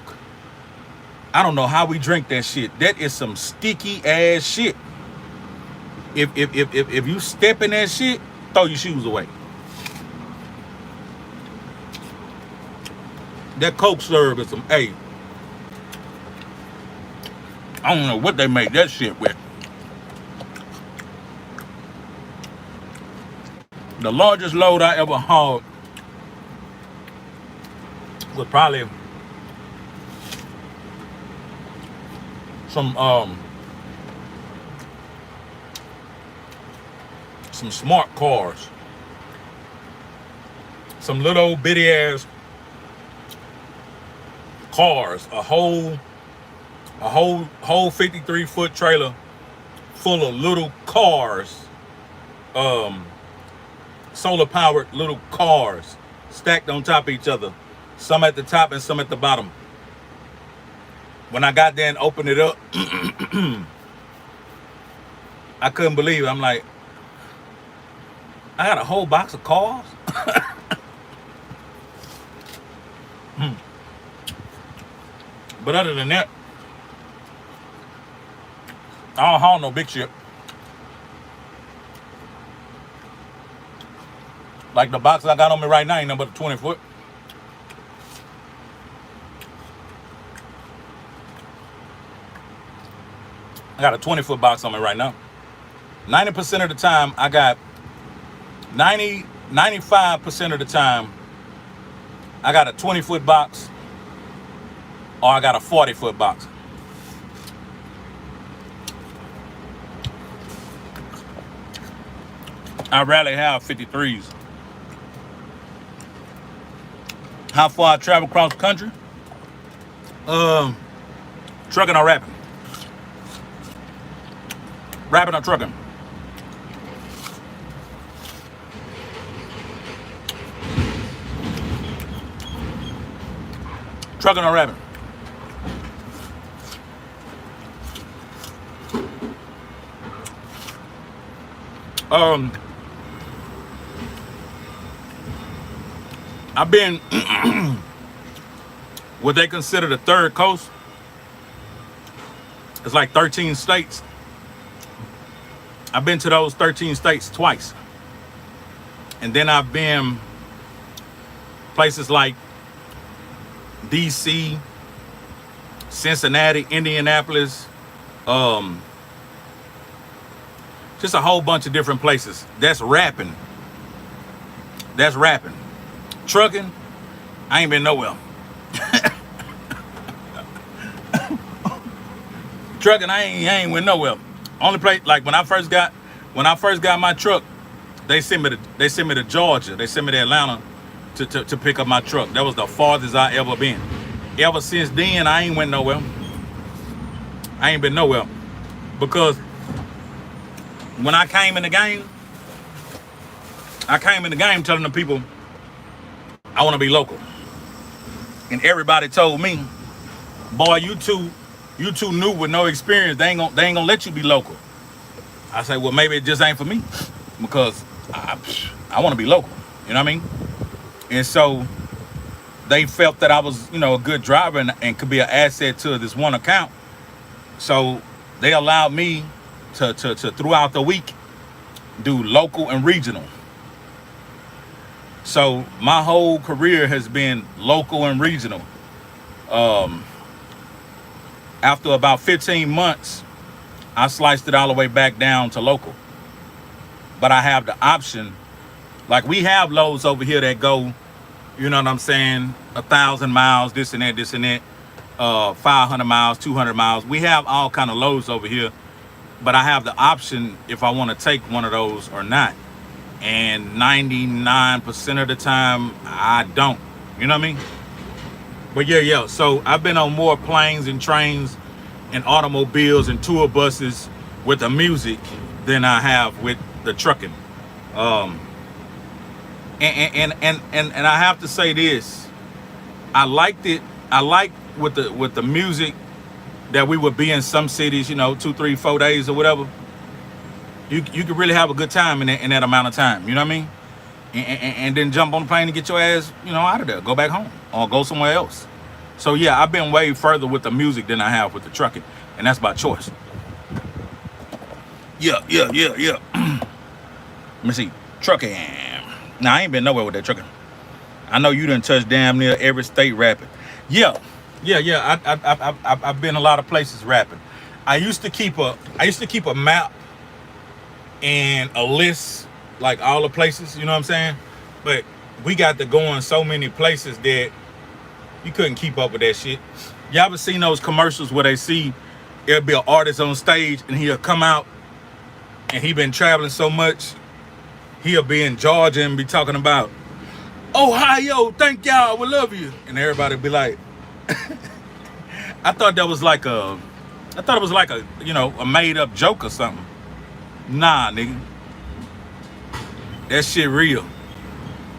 I don't know how we drink that shit. That is some sticky ass shit. If you step in that shit, throw your shoes away. That Coke syrup is some, hey, I don't know what they make that shit with. The largest load I ever hauled was probably some smart cars. Some little bitty ass cars. A whole A whole 53-foot trailer full of little cars, solar powered little cars stacked on top of each other, some at the top and some at the bottom. When I got there and opened it up, I couldn't believe it. I'm like, I got a whole box of cars. But other than that, I don't haul no big shit. Like the box I got on me right now ain't nothing but a 20 foot. I got a 20-foot box on me right now. 90% of the time, I got 95% of the time, I got a 20-foot box or I got a 40-foot box. I rarely have 53s. How far I travel across the country? Trucking or rapping? Rapping or trucking? Trucking or rapping? I've been what they consider the third coast. It's like 13 states. I've been to those 13 states twice. And then I've been places like DC, Cincinnati, Indianapolis, just a whole bunch of different places. That's rapping. That's rapping. Trucking, I ain't been nowhere. Trucking, I ain't went nowhere. Only place, like when I first got my truck, they sent me to Georgia. They sent me to Atlanta to pick up my truck. That was the farthest I ever been. Ever since then, I ain't went nowhere. I ain't been nowhere. Because when I came in the game telling the people I want to be local. And everybody told me, boy, you too new with no experience. They ain't gonna let you be local. I say, well, maybe it just ain't for me because I want to be local. You know what I mean? And so they felt that I was, a good driver and could be an asset to this one account. So they allowed me to throughout the week do local and regional. So my whole career has been local and regional. After about 15 months, I sliced it all the way back down to local. But I have the option, like we have loads over here that go, you know what I'm saying, 1,000 miles, this and that, 500 miles, 200 miles. We have all kind of loads over here, but I have the option if I want to take one of those or not. And 99% of the time, I don't. You know what I mean? But yeah. So I've been on more planes and trains and automobiles and tour buses with the music than I have with the trucking. And I have to say this. I liked it. I liked with the music that we would be in some cities, 2, 3, 4 days or whatever. You could really have a good time in that amount of time. You know what I mean? And then jump on the plane and get your ass, out of there. Go back home or go somewhere else. So yeah, I've been way further with the music than I have with the trucking, and that's by choice. Yeah. Let me see, trucking. Now I ain't been nowhere with that trucking. I know you done touched damn near every state rapping. Yeah. I've been a lot of places rapping. I used to keep a map and a list, like all the places, you know what I'm saying? But we got to go in so many places that you couldn't keep up with that shit. Y'all ever seen those commercials where they see it'll be an artist on stage and he'll come out and he been traveling so much, he'll be in Georgia and be talking about, Ohio, thank y'all, we love you. And everybody be like, I thought that was like a, I thought it was like a, a made up joke or something. Nah, nigga, that shit real.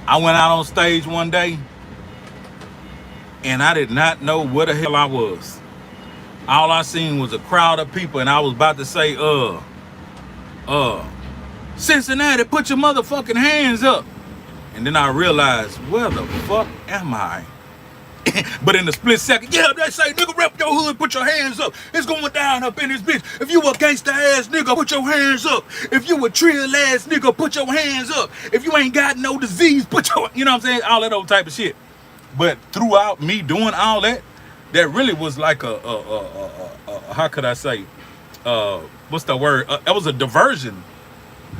I went out on stage one day and I did not know where the hell I was. All I seen was a crowd of people, and I was about to say, Cincinnati, put your motherfucking hands up. And then I realized, where the fuck am I? But in a split second, yeah, they say, nigga, rep your hood, put your hands up. It's going down up in this bitch. If you a gangsta ass nigga, put your hands up. If you a trill ass nigga, put your hands up. If you ain't got no disease, put your, you know what I'm saying? All that old type of shit. But throughout me doing all that, that really was like how could I say, what's the word? That was a diversion.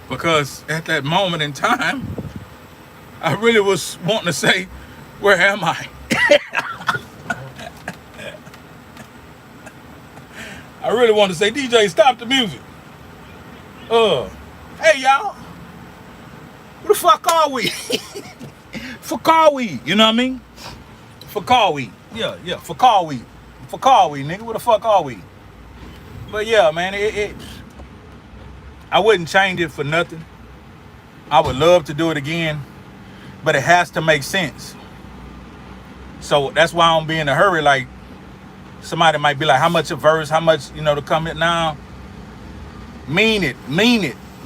Because at that moment in time, I really was wanting to say, where am I? I really want to say, DJ, stop the music. Hey y'all, who the fuck are we? Fuck are we? You know what I mean? Fuck are we? Yeah. Fuck are we? Fuck are we, nigga? Where the fuck are we? But yeah, man, I wouldn't change it for nothing. I would love to do it again, but it has to make sense. So that's why I don't be in a hurry. Like, somebody might be like, how much a verse, how much, to come in now? Mean it.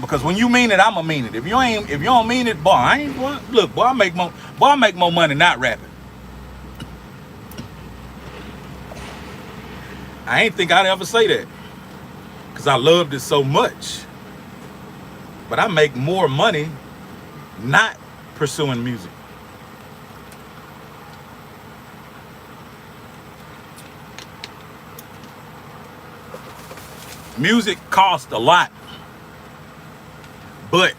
Because when you mean it, I'ma mean it. If you don't mean it, boy, I make more money not rapping. I ain't think I'd ever say that. Because I loved it so much. But I make more money not pursuing music. Music costs a lot, but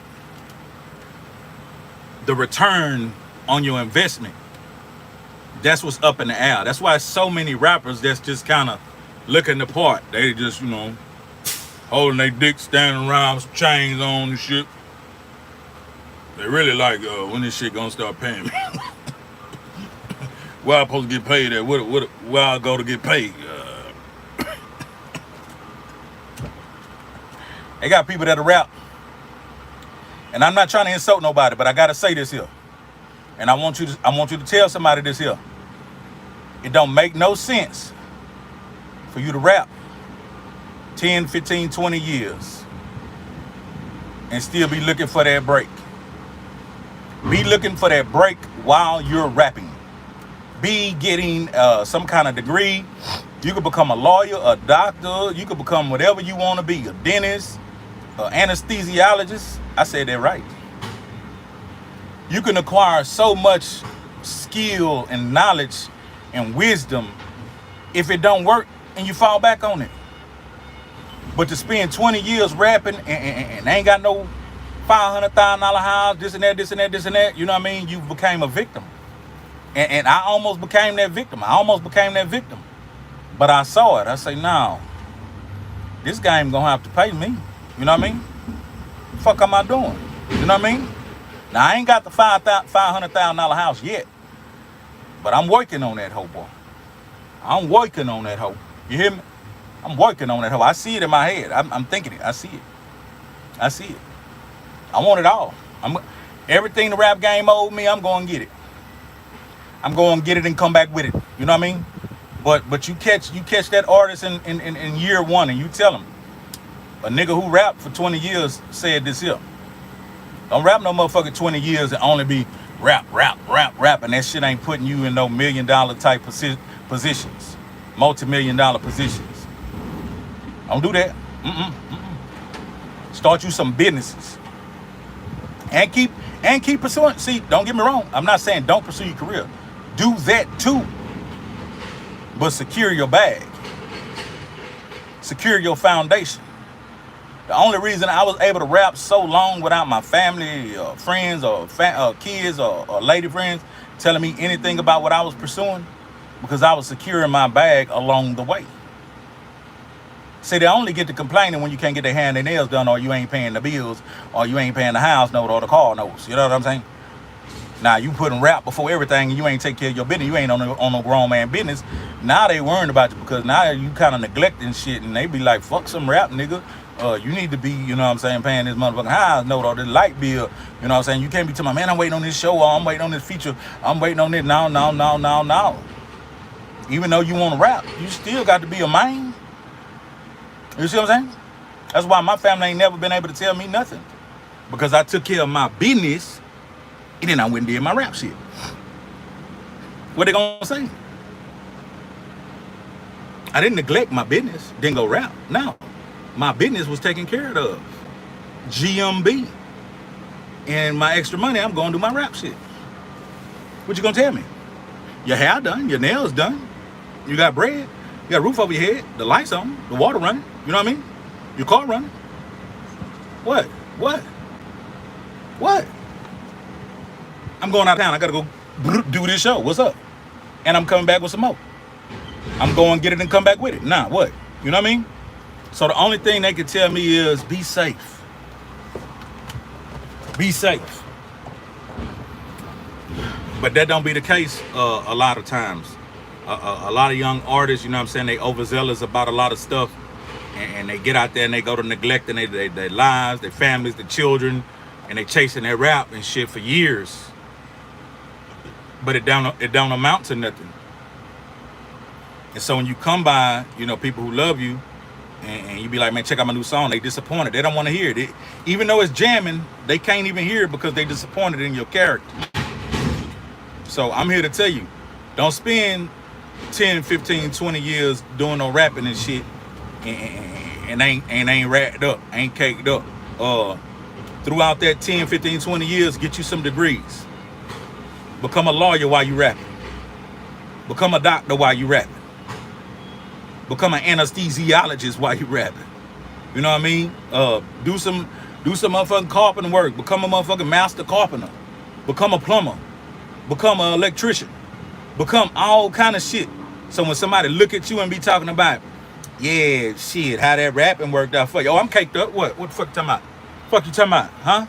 the return on your investment, that's what's up in the air. That's why so many rappers that's just kind of looking the part. They just, holding their dick, standing around with some chains on and shit. They really like, when this shit gonna start paying me? Where I supposed to get paid at? Where I go to get paid? They got people that rap. And I'm not trying to insult nobody, but I gotta say this here. And I want you to tell somebody this here. It don't make no sense for you to rap 10, 15, 20 years and still be looking for that break. Be looking for that break while you're rapping. Be getting some kind of degree. You could become a lawyer, a doctor. You could become whatever you want to be, a dentist, anesthesiologist. I said that right. You can acquire so much skill and knowledge and wisdom if it don't work and you fall back on it. But to spend 20 years rapping and ain't got no $500,000 house, this and that, you know what I mean? You became a victim. And I almost became that victim. But I saw it. I say, no, this game gonna have to pay me. You know what I mean? The fuck am I doing? You know what I mean? Now, I ain't got the $500,000 house yet. But I'm working on that hoe, boy. I'm working on that hoe. You hear me? I'm working on that hoe. I see it in my head. I'm thinking it. I see it. I want it all. Everything the rap game owed me, I'm going to get it. I'm going to get it and come back with it. You know what I mean? But you catch that artist in year one and you tell him, a nigga who rapped for 20 years said this here. Don't rap no motherfucking 20 years and only be rap, and that shit ain't putting you in no $1 million type positions, multi-million-dollar positions. Don't do that. Start you some businesses. And keep pursuing. See, don't get me wrong. I'm not saying don't pursue your career. Do that too. But secure your bag. Secure your foundation. The only reason I was able to rap so long without my family, or friends, or kids, or lady friends telling me anything about what I was pursuing, because I was securing my bag along the way. See, they only get to complaining when you can't get their hand and nails done, or you ain't paying the bills, or you ain't paying the house note or the car notes. You know what I'm saying? Now you putting rap before everything, and you ain't take care of your business. You ain't on no grown man business. Now they worrying about you because now you kind of neglecting shit, and they be like, "Fuck some rap, nigga. You need to be, you know what I'm saying, paying this motherfucking house note or this light bill. You know what I'm saying? You can't be telling my man, I'm waiting on this show, or I'm waiting on this feature, I'm waiting on this. No. Even though you want to rap, you still got to be a man. You see what I'm saying? That's why my family ain't never been able to tell me nothing, because I took care of my business, and then I went and did my rap shit. What they gonna say? I didn't neglect my business, didn't go rap. No, my business was taken care of. GMB. And my extra money, I'm gonna do my rap shit. What you gonna tell me? Your hair done, your nails done, you got bread, you got a roof over your head, the lights on, the water running, you know what I mean? Your car running. What? I'm going out of town. I gotta go do this show. What's up? And I'm coming back with some more. I'm going to get it and come back with it. Nah, what? You know what I mean? So the only thing they can tell me is be safe. Be safe. But that don't be the case a lot of times. A lot of young artists, you know what I'm saying, they overzealous about a lot of stuff. And they get out there and they go to neglecting their lives, their families, their children, and they chasing their rap and shit for years. But it don't amount to nothing. And so when you come by, you know, people who love you, and you be like, man, check out my new song, they disappointed. They don't want to hear it. Even though it's jamming, they can't even hear it because they disappointed in your character. So I'm here to tell you, don't spend 10, 15, 20 years doing no rapping and shit and ain't wrapped up, ain't caked up. Throughout that 10, 15, 20 years, get you some degrees. Become a lawyer while you rapping. Become a doctor while you rapping. Become an anesthesiologist while you rapping. You know what I mean? Do some motherfucking carpenter work. Become a motherfucking master carpenter. Become a plumber. Become an electrician. Become all kind of shit. So when somebody look at you and be talking about, yeah, shit, how that rapping worked out for you. Oh, I'm caked up. What the fuck you talking about? Fuck you talking about? Huh?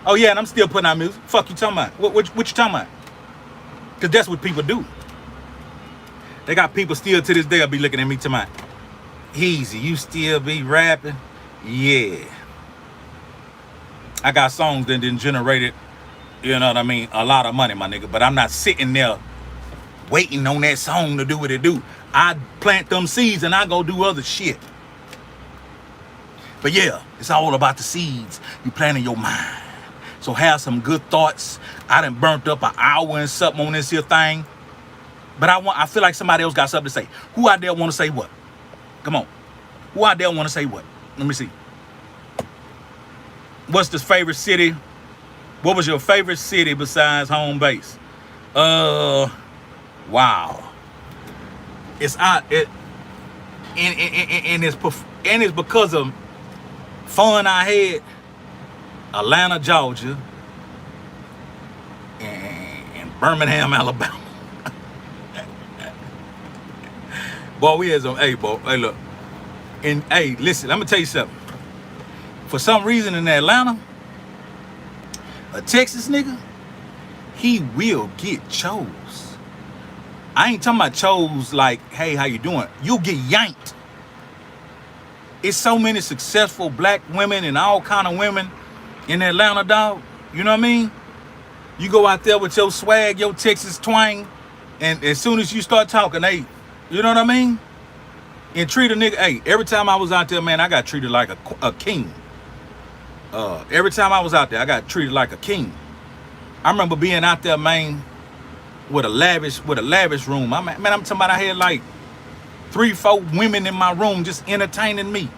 Oh yeah, and I'm still putting out music. Fuck you talking about? What you talking about? Because that's what people do. They got people still to this day will be looking at me to my, easy, you still be rapping? Yeah. I got songs that done generated, you know what I mean, a lot of money, my nigga. But I'm not sitting there waiting on that song to do what it do. I plant them seeds and I go do other shit. But yeah, it's all about the seeds you plant in your mind. So have some good thoughts. I done burnt up an hour and something on this here thing. But I feel like somebody else got something to say. Who out there want to say what? Come on. Who out there want to say what? Let me see. What's the favorite city? What was your favorite city besides home base? Wow. It's out. And it's because of fun I had. Atlanta, Georgia, and Birmingham, Alabama. Boy, we had some, hey, look. And, hey, listen, let me tell you something. For some reason in Atlanta, a Texas nigga, he will get chose. I ain't talking about chose like, hey, how you doing? You'll get yanked. It's so many successful black women and all kind of women in Atlanta, dog. You know what I mean? You go out there with your swag, your Texas twang, and as soon as you start talking, hey, you know what I mean? And treat a nigga, hey, every time I was out there, man, I got treated like a king. Every time I was out there, I got treated like a king. I remember being out there, man, with a lavish room. I'm talking about I had like 3-4 women in my room just entertaining me.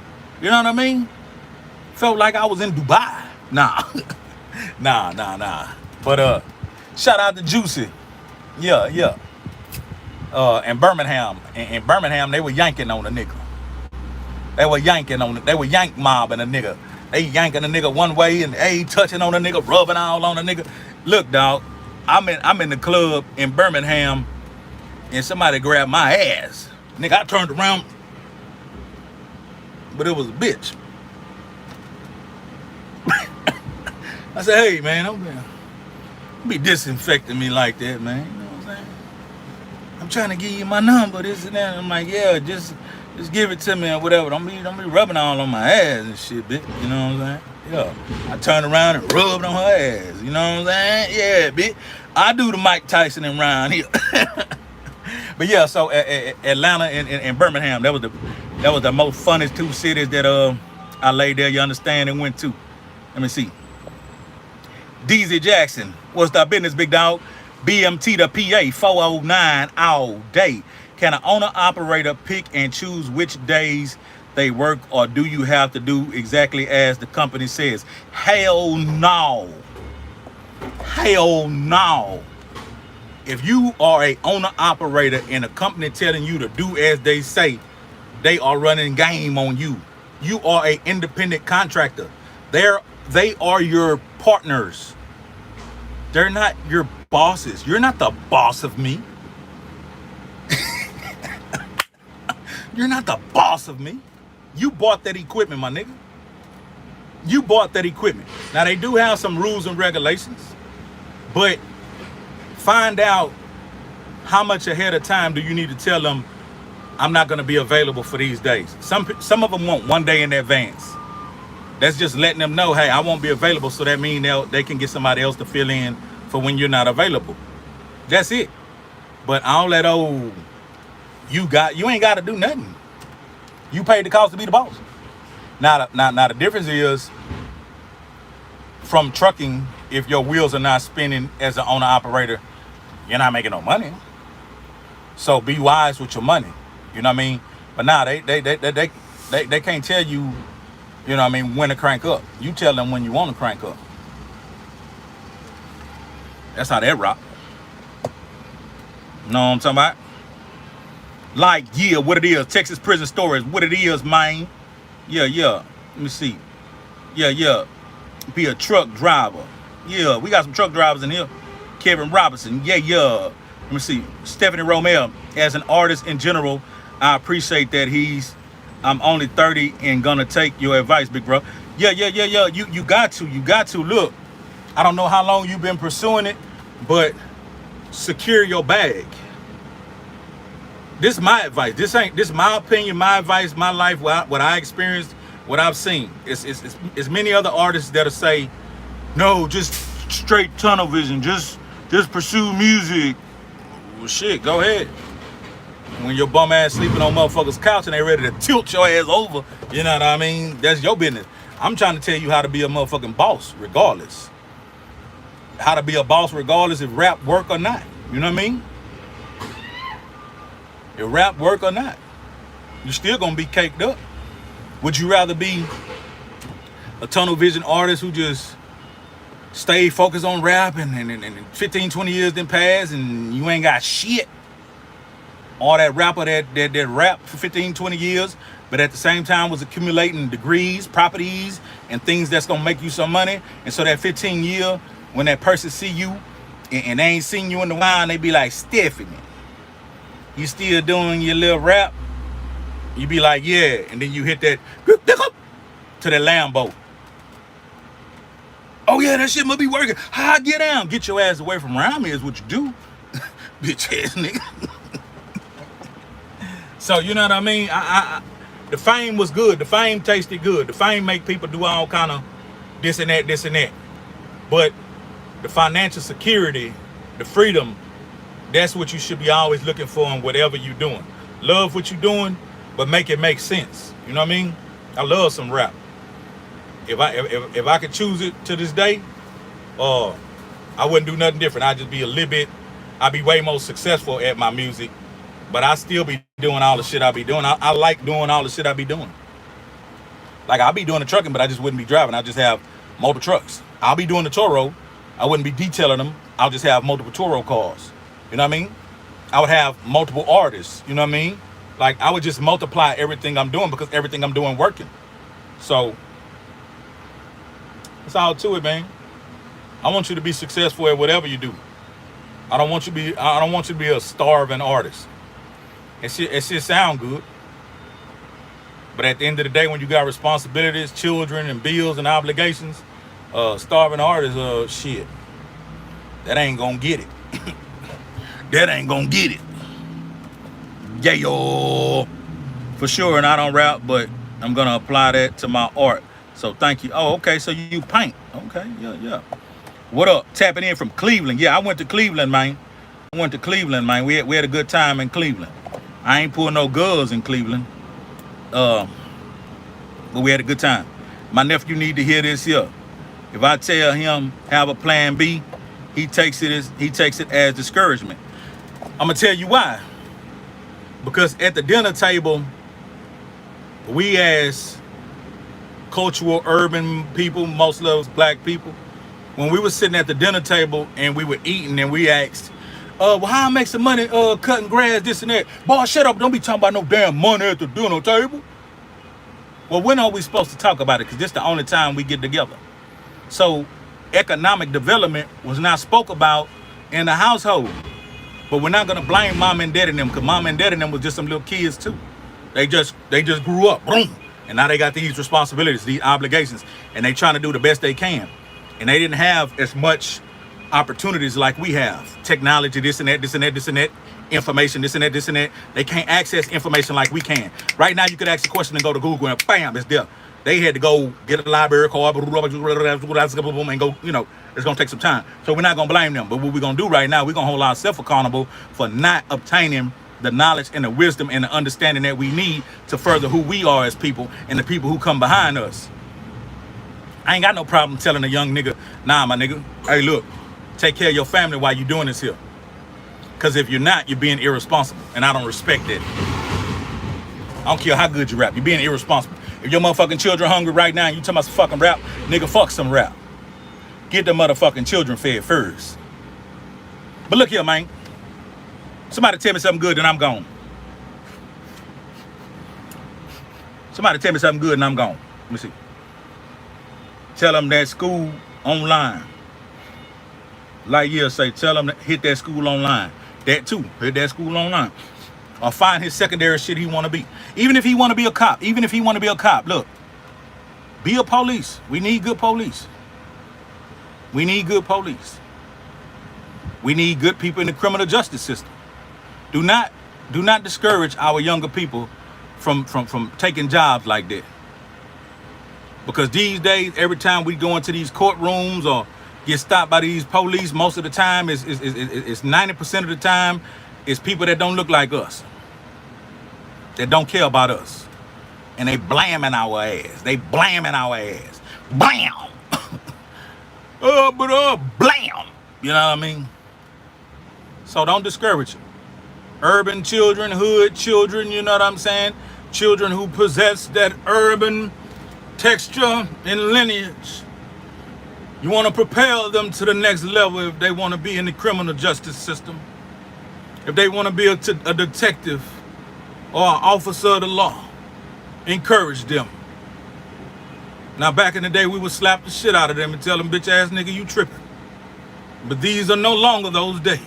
You know what I mean? Felt like I was in Dubai. Nah. Nah. But shout out to Juicy. Yeah. In Birmingham. In Birmingham, they were yanking on a nigga. They were yank mobbing a nigga. They yanking a nigga one way and they touching on a nigga, rubbing all on a nigga. Look, dog, I'm in the club in Birmingham and somebody grabbed my ass. Nigga, I turned around, but it was a bitch. I said, hey, man, Be disinfecting me like that, man. You know what I'm saying? I'm trying to give you my number, this and that. I'm like, yeah, just give it to me or whatever. Don't be rubbing all on my ass and shit, bitch. You know what I'm saying? Yeah. I turn around and rubbed on her ass. You know what I'm saying? Yeah, bitch. I do the Mike Tyson and around here. But yeah, so Atlanta and Birmingham, that was the most funnest two cities that I laid there, you understand, and went to. Let me see. DZ Jackson, what's the business, big dog? BMT to PA, 409 all day. Can an owner-operator pick and choose which days they work, or do you have to do exactly as the company says? Hell no. Hell no. If you are a owner-operator and a company telling you to do as they say, they are running game on you. You are an independent contractor. They are your partners. They're not your bosses. You're not the boss of me. You're not the boss of me. You bought that equipment, my nigga. You bought that equipment. Now, they do have some rules and regulations, but find out how much ahead of time do you need to tell them, I'm not going to be available for these days. Some of them want 1 day in advance. That's just letting them know, hey, I won't be available, so that means they can get somebody else to fill in for when you're not available. That's it. But all that old, you ain't got to do nothing. You paid the cost to be the boss. Now the difference is, from trucking, if your wheels are not spinning as an owner operator, you're not making no money. So be wise with your money. You know what I mean? But now they can't tell you, you know what I mean, when to crank up. You tell them when you want to crank up. That's how they rock. Know what I'm talking about? Like, yeah, what it is. Texas prison stories. What it is, man. Yeah. Let me see. Yeah. Be a truck driver. Yeah, we got some truck drivers in here. Kevin Robinson. Yeah. Let me see. Stephanie Romeo. As an artist in general, I appreciate that I'm only 30 and gonna take your advice, big bro. Yeah. You got to. Look, I don't know how long you've been pursuing it, but secure your bag. This is my advice. This is my opinion, my advice, my life, what I experienced, what I've seen. It's many other artists that'll say, no, just straight tunnel vision, just pursue music. Well, shit, go ahead. When your bum ass sleeping on motherfuckers' couch and they ready to tilt your ass over, you know what I mean? That's your business. I'm trying to tell you how to be a motherfucking boss, regardless. How to be a boss regardless if rap work or not. You know what I mean? If rap work or not, you're still gonna be caked up. Would you rather be a tunnel vision artist who just stay focused on rap and 15, 20 years then pass and you ain't got shit? Or that rapper that rap for 15, 20 years, but at the same time was accumulating degrees, properties, and things that's gonna make you some money. And so that 15 year, when that person see you and they ain't seen you in a while, and they be like, Stephanie, you still doing your little rap? You be like, yeah. And then you hit that to that Lambo. Oh yeah, that shit must be working. How I get down? Get your ass away from around me is what you do. Bitch ass nigga. So you know what I mean? The fame was good. The fame tasted good. The fame make people do all kind of this and that. But the financial security, the freedom, that's what you should be always looking for in whatever you're doing. Love what you're doing, but make it make sense. You know what I mean? I love some rap. If I could choose it to this day, I wouldn't do nothing different. I'd just be a little bit, I'd be way more successful at my music, but I still be doing all the shit I be doing. I like doing all the shit I be doing. Like, I'll be doing the trucking, but I just wouldn't be driving. I just have multiple trucks. I'll be doing the Toro. I wouldn't be detailing them. I'll just have multiple Toro cars. You know what I mean? I would have multiple artists. You know what I mean? Like, I would just multiply everything I'm doing because everything I'm doing working. So, it's all to it, man. I want you to be successful at whatever you do. I don't want you to be a starving artist. It should sound good. But at the end of the day, when you got responsibilities, children and bills and obligations, starving artists, shit. That ain't gonna get it. That ain't gonna get it. Yeah, yo. For sure, and I don't rap, but I'm gonna apply that to my art. So thank you. Oh, okay, so you paint. Okay, yeah. What up? Tapping in from Cleveland. Yeah, I went to Cleveland, man. We had a good time in Cleveland. I ain't pulling no guns in Cleveland. But we had a good time. My nephew need to hear this here. If I tell him have a plan B, he takes it as discouragement. I'm gonna tell you why. Because at the dinner table, we as cultural urban people, most of us black people, when we were sitting at the dinner table and we were eating and we asked, well, how I make some money cutting grass, this and that. Boy, shut up, don't be talking about no damn money at the dinner table. Well, when are we supposed to talk about it? Because this is the only time we get together. So economic development was not spoke about in the household. But we're not gonna blame mom and dad and them, because mom and dad and them was just some little kids too. They just grew up, boom, and now they got these responsibilities, these obligations, and they trying to do the best they can. And they didn't have as much opportunities like we have. Technology, this and that, information, this and that. They can't access information like we can. Right now, you could ask a question and go to Google and bam, it's there. They had to go get a library card and go, it's gonna take some time. So we're not gonna blame them. But what we're gonna do right now, we're gonna hold ourselves accountable for not obtaining the knowledge and the wisdom and the understanding that we need to further who we are as people and the people who come behind us. I ain't got no problem telling a young nigga, nah, my nigga, hey, look, take care of your family while you're doing this here. Because if you're not, you're being irresponsible. And I don't respect that. I don't care how good you rap. You're being irresponsible. If your motherfucking children hungry right now and you talking about some fucking rap, nigga, fuck some rap. Get the motherfucking children fed first. But look here, man. Somebody tell me something good and I'm gone. Somebody tell me something good and I'm gone. Let me see. Tell them that school online. Lightyear say, tell them to hit that school online. That too, hit that school online. Or find his secondary shit he want to be. Even if he want to be a cop. Look. Be a police. We need good police. We need good people in the criminal justice system. Do not discourage our younger people from taking jobs like that. Because these days, every time we go into these courtrooms or get stopped by these police, most of the time is 90% of the time is people that don't look like us, that don't care about us, and they blaming our ass. Blam. Blam. You know what I mean? So don't discourage them. Urban children, hood children, you know what I'm saying? Children who possess that urban texture and lineage. You want to propel them to the next level if they want to be in the criminal justice system. If they want to be a detective or an officer of the law, encourage them. Now, back in the day, we would slap the shit out of them and tell them, bitch ass nigga, you tripping. But these are no longer those days.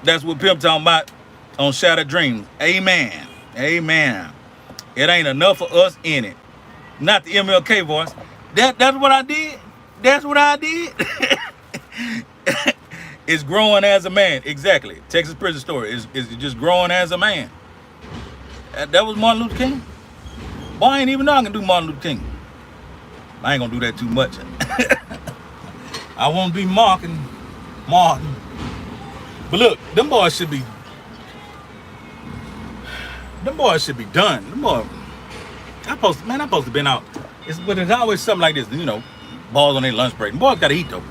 That's what Pimp talking about on Shattered Dreams. Amen. It ain't enough for us in it. Not the MLK voice. That's what I did. It's growing as a man. Exactly. Texas prison story is just growing as a man. That was Martin Luther King. Boy, I ain't even know I can do Martin Luther King. I ain't gonna do that too much. I won't be mocking Martin. But look, them boys should be done. Them boys, I'm supposed to been out. But it's always something like this, boys on their lunch break. Boys gotta eat though.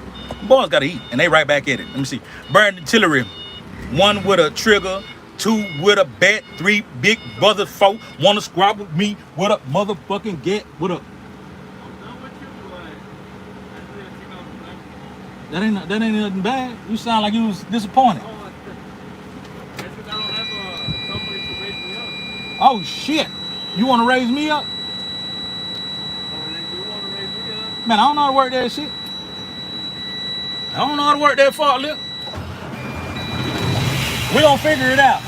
Boys gotta eat, and they right back at it. Let me see. Burn artillery. 1 with a trigger, 2 with a bat, 3 big brothers, 4 wanna squab with me. What up, motherfucking get? What up? That ain't nothing bad. You sound like you was disappointed. That's because I don't have somebody to raise me up. Oh shit! You want to raise me up? You want to raise me up? Man, I don't know how to work that shit. I don't know how to work that forklift. We gonna figure it out.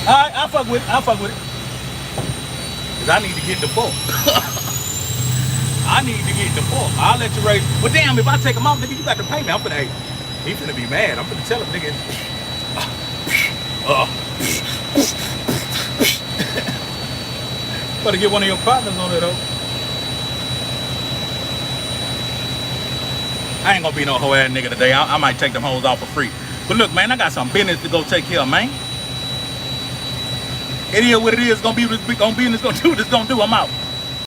All right, I'll fuck with it. Cause I need to get the fuck. I need to get the fuck. I'll let you raise. But damn, if I take him off, nigga, you got to pay me. I'm finna, hey, he finna be mad. I'm finna tell him, nigga. Better get one of your partners on it though. I ain't gonna be no hoe ass nigga today. I might take them hoes off for free. But look, man, I got some business to go take care of, man. It is what it is. Gonna be what it's gonna be, and it's gonna do what it's gonna do. I'm out.